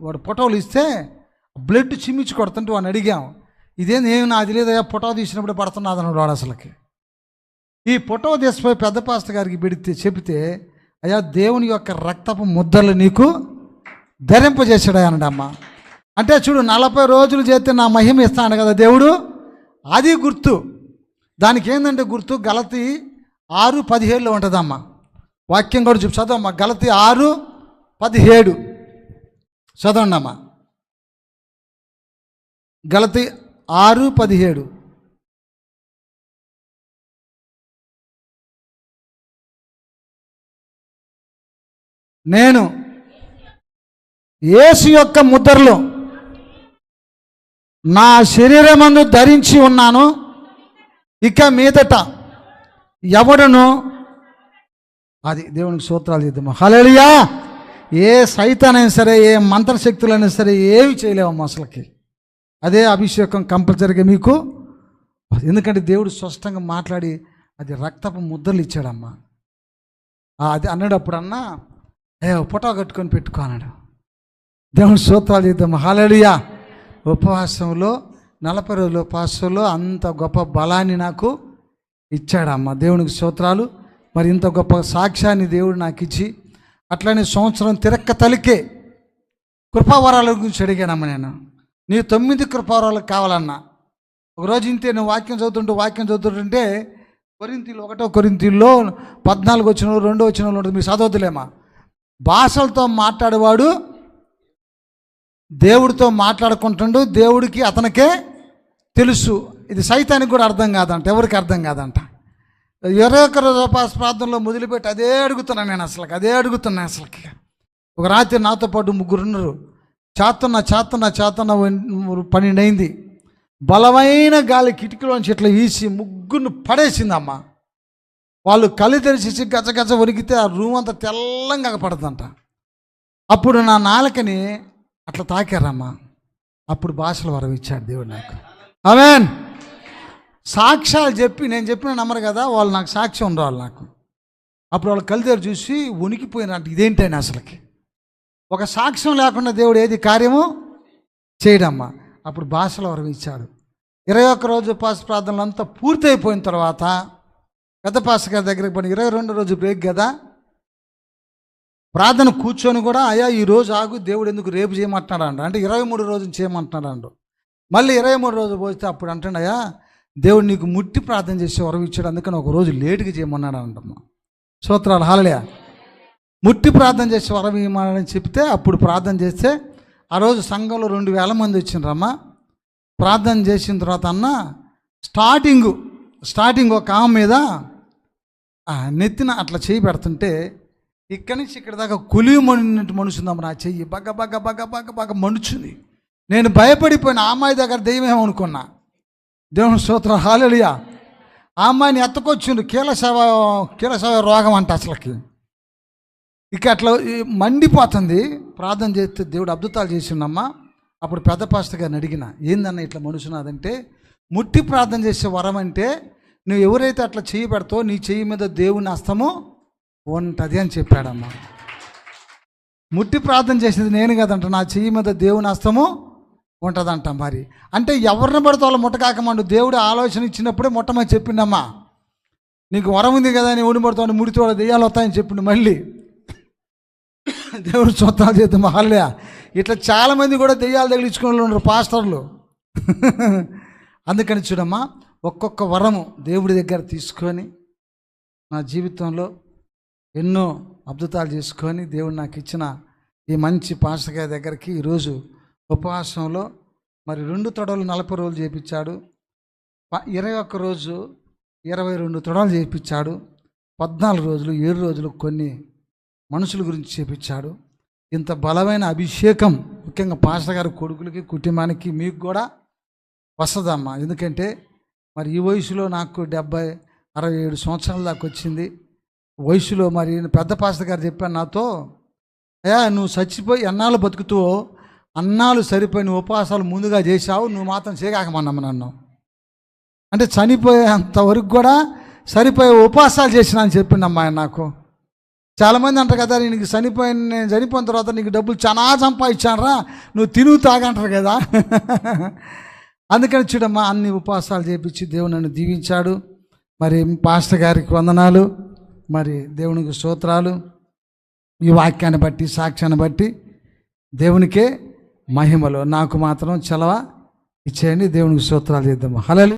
వాడు ఫోటోలు ఇస్తే బ్లడ్ చిమ్మించి కొడుతుంటే వాడిని అడిగాం, ఇదేంది ఏమి నాది లేదయ్యా, ఫోటో తీసినప్పుడు పడుతున్నది అన్నాడు వాడు. అసలుకి ఈ ఫోటో తీసిపోయి పెద్ద పాస్టర్ గారికి చెబితే, అయ్యా దేవుని యొక్క రక్తపు ముద్దలు నీకు ధరింపజేసాడు అన్నాడమ్మా. అంటే చూడు, 40 రోజులు చేస్తే నా మహిమ ఇస్తాను కదా దేవుడు, అది గుర్తు. దానికి ఏంటంటే గుర్తు గలతీ 6:17 ఉంటుందమ్మా. వాక్యం కూడా చదవమ్మా, గలతీ 6:17 చదవండి అమ్మా. గలతీ 6:17. నేను యేసు యొక్క ముద్రలు నా శరీరమందు ధరించి ఉన్నాను, ఇక మీదట ఎవడును, అది దేవునికి స్తోత్రాలు చేద్దాము. హల్లెలూయా. ఏ సైతానైనా సరే, ఏ మంత్రశక్తులైనా సరే ఏమి చేయలేవమ్మా అసలుకి. అదే అభిషేకం కంపల్సరీగా మీకు. ఎందుకంటే దేవుడు స్పష్టంగా మాట్లాడి అది రక్తపు ముద్రలు ఇచ్చాడమ్మా. అది అన్నాడు. అప్పుడన్నా ఫోటో కట్టుకొని పెట్టుకో అన్నాడు. దేవుని స్తోత్రాలు చేద్దాం. హల్లెలూయా. ఉపవాసంలో 40 రోజుల ఉపవాసంలో అంత గొప్ప బలాన్ని నాకు ఇచ్చాడమ్మా. దేవునికి స్తోత్రాలు. మరి ఇంత గొప్ప సాక్ష్యాన్ని దేవుడు నాకు ఇచ్చి, అట్లనే సంవత్సరం తిరక్క తలికే కృపావరాల గురించి అడిగానమ్మా నేను. నీ 9 కృపావరాలు కావాలన్నా. ఒకరోజు ఇంతే, నువ్వు వాక్యం చదువుతుంటే కొరింథీయులు 1 కొరింథీయుల్లో 14 వచనంలో 2 వచనంలో ఉంటుంది, మీరు చదవద్దులేమా. భాషలతో మాట్లాడేవాడు దేవుడితో మాట్లాడుకుంటుండు, దేవుడికి అతనికే తెలుసు. ఇది సైతానికి కూడా అర్థం కాదంట, ఎవరికి అర్థం కాదంట. 21 రోజు ప్రార్థనలో మొదలుపెట్టి అదే అడుగుతున్నాను నేను. అదే అడుగుతున్నా అసలుకి. ఒక రాత్రి నాతో పాటు 3 ఉన్నారు. చేతన్న 12 అయింది. బలమైన గాలి కిటికీలోంచి ఇట్లా వీసి 3 పడేసిందమ్మా. వాళ్ళు కళ్ళు తెరిచి గజగజ వణికితే ఆ రూమ్ అంతా తెల్లంగా పడుతుందంట. అప్పుడు నా నాలుకని అట్లా తాకారమ్మా. అప్పుడు భాషల వరం ఇచ్చాడు దేవుడు నాకు. ఆమేన్. సాక్ష్యాలు చెప్పి నేను చెప్పిన నమ్మరు కదా, వాళ్ళు నాకు సాక్ష్యం ఉండవాలి నాకు. అప్పుడు వాళ్ళు కళ్ళు తెరి చూసి వణికిపోయినట్టు, ఇదేంటని అసలుకి. ఒక సాక్ష్యం లేకుండా దేవుడు ఏది కార్యము చేయడమ్మా. అప్పుడు భాషల వరం ఇచ్చాడు. 21 రోజు ఉపవాస ప్రార్థనలు అంతా పూర్తయిపోయిన తర్వాత పెద్ద పాస్టర్ గారి దగ్గరికి పోయిన 22 రోజు బ్రేక్ కదా, ప్రార్థన కూర్చొని కూడా, అయ్యా ఈరోజు ఆగు, దేవుడు ఎందుకు రేపు చేయమంటున్నాడు అంట. అంటే 23 రోజులు చేయమంటున్నాడు అండు. మళ్ళీ 23 రోజు పోస్తే అప్పుడు అంటాడు, అయ్యా దేవుడు నీకు ముట్టి ప్రార్థన చేసే వరం ఇచ్చాడు, అందుకని ఒక రోజు లేటుగా చేయమన్నాడు అంటమ్మా. స్తోత్రాలు. హల్లెలూయా. ముట్టి ప్రార్థన చేసే వరం ఇవ్వమని చెప్తే అప్పుడు ప్రార్థన చేస్తే ఆ రోజు సంఘంలో 2000 మంది వచ్చిండ్రమ్మా. ప్రార్థన చేసిన తర్వాత అన్న స్టార్టింగ్ ఒక ఆమె మీద నెత్తిన అట్లా చేయి పెడుతుంటే ఇక్కడి నుంచి ఇక్కడ దాకా కులిమనినట్టు మనుషుందమ్మ నా చెయ్యి. బాగా మనుచుంది. నేను భయపడిపోయిన ఆ అమ్మాయి దగ్గర దెయ్యమేమో అనుకున్నా. దేవుని స్తోత్రం. హల్లెలూయా. ఆ అమ్మాయిని ఎత్తుకొచ్చిండు. కీలశవ రోగం అంట అసలుకి. ఇక అట్లా మండిపోతుంది. ప్రార్థన చేస్తే దేవుడు అద్భుతాలు చేసిండమ్మా. అప్పుడు పెద్ద పాస్టర్ గారిని అడిగిన, ఏందన్న ఇట్లా మనుషున్నదంటే, ముట్టి ప్రార్థన చేసే వరం అంటే నువ్వు ఎవరైతే అట్లా చెయ్యి పెడతావో నీ చెయ్యి మీద దేవుని హస్తము ఉంటుంది అని చెప్పాడమ్మా. ముట్టి ప్రార్థన చేసేది నేను కదంట, నా చెయ్యి మీద దేవుని హస్తము ఉంటుందంట. మరి అంటే ఎవరిని పడితే వాళ్ళు ముట్టకాకమండు దేవుడు ఆలోచన ఇచ్చినప్పుడే ముట్టమని చెప్పిండమ్మా. నీకు వరం ఉంది కదా, నీ ఊడి పడుతావు, ముడితో దెయ్యాలు వస్తాయని చెప్పిండు. మళ్ళీ దేవుడు స్తోత్రాలు చేద్దాం. హల్లెలూయా. ఇట్లా చాలామంది కూడా దెయ్యాలు తగిలించుకుని ఉన్నారు పాస్టర్లు. అందుకని చూడమ్మా, ఒక్కొక్క వరము దేవుడి దగ్గర తీసుకొని నా జీవితంలో ఎన్నో అద్భుతాలు చేసుకొని దేవుడు నాకు ఇచ్చిన ఈ మంచి పాస్టర్ గారి దగ్గరికి ఈరోజు ఉపవాసంలో మరి 2 తొడలు 40 రోజులు చేయించాడు. 21 రోజు 22 తొడలు చేయించాడు. 14 రోజులు 7 రోజులు కొన్ని మనుషుల గురించి చేయించాడు. ఇంత బలమైన అభిషేకం ముఖ్యంగా పాస్టర్ గారి కొడుకులకి, కుటుంబానికి, మీకు కూడా వస్తుందమ్మా. ఎందుకంటే మరి ఈ వయసులో నాకు 67 సంవత్సరాల దాకా వచ్చింది వయసులో. మరి పెద్ద పాస్టర్ గారు చెప్పాను నాతో, అయ్యా నువ్వు చచ్చిపోయి ఎన్నాళ్ళు బతుకుతావో అన్నాళ్ళు సరిపోయిన ఉపవాసాలు ముందుగా చేశావు, నువ్వు మాత్రం చేయకాకమన్నాము నన్ను. అంటే చనిపోయేంతవరకు కూడా సరిపోయే ఉపవాసాలు చేసిన అని చెప్పిండమ్మా ఆయన నాకు. చాలామంది అంటారు కదా, నేను చనిపోయిన తర్వాత నీకు డబ్బులు చాలా సంపాదించానరా, నువ్వు తిను తాగంటారు కదా. అందుకని చూడమ్మా, అన్ని ఉపవాసాలు చేపించి దేవుడు నన్ను దీవించాడు. మరి పాస్టర్ గారికి వందనాలు, మరి దేవునికి స్తోత్రాలు. ఈ వాక్యాన్ని బట్టి, సాక్ష్యాన్ని బట్టి దేవునికే మహిమలు. నాకు మాత్రం చలవ ఇచ్చేయండి. దేవునికి స్తోత్రాలు చేద్దాము. హల్లెలూయా.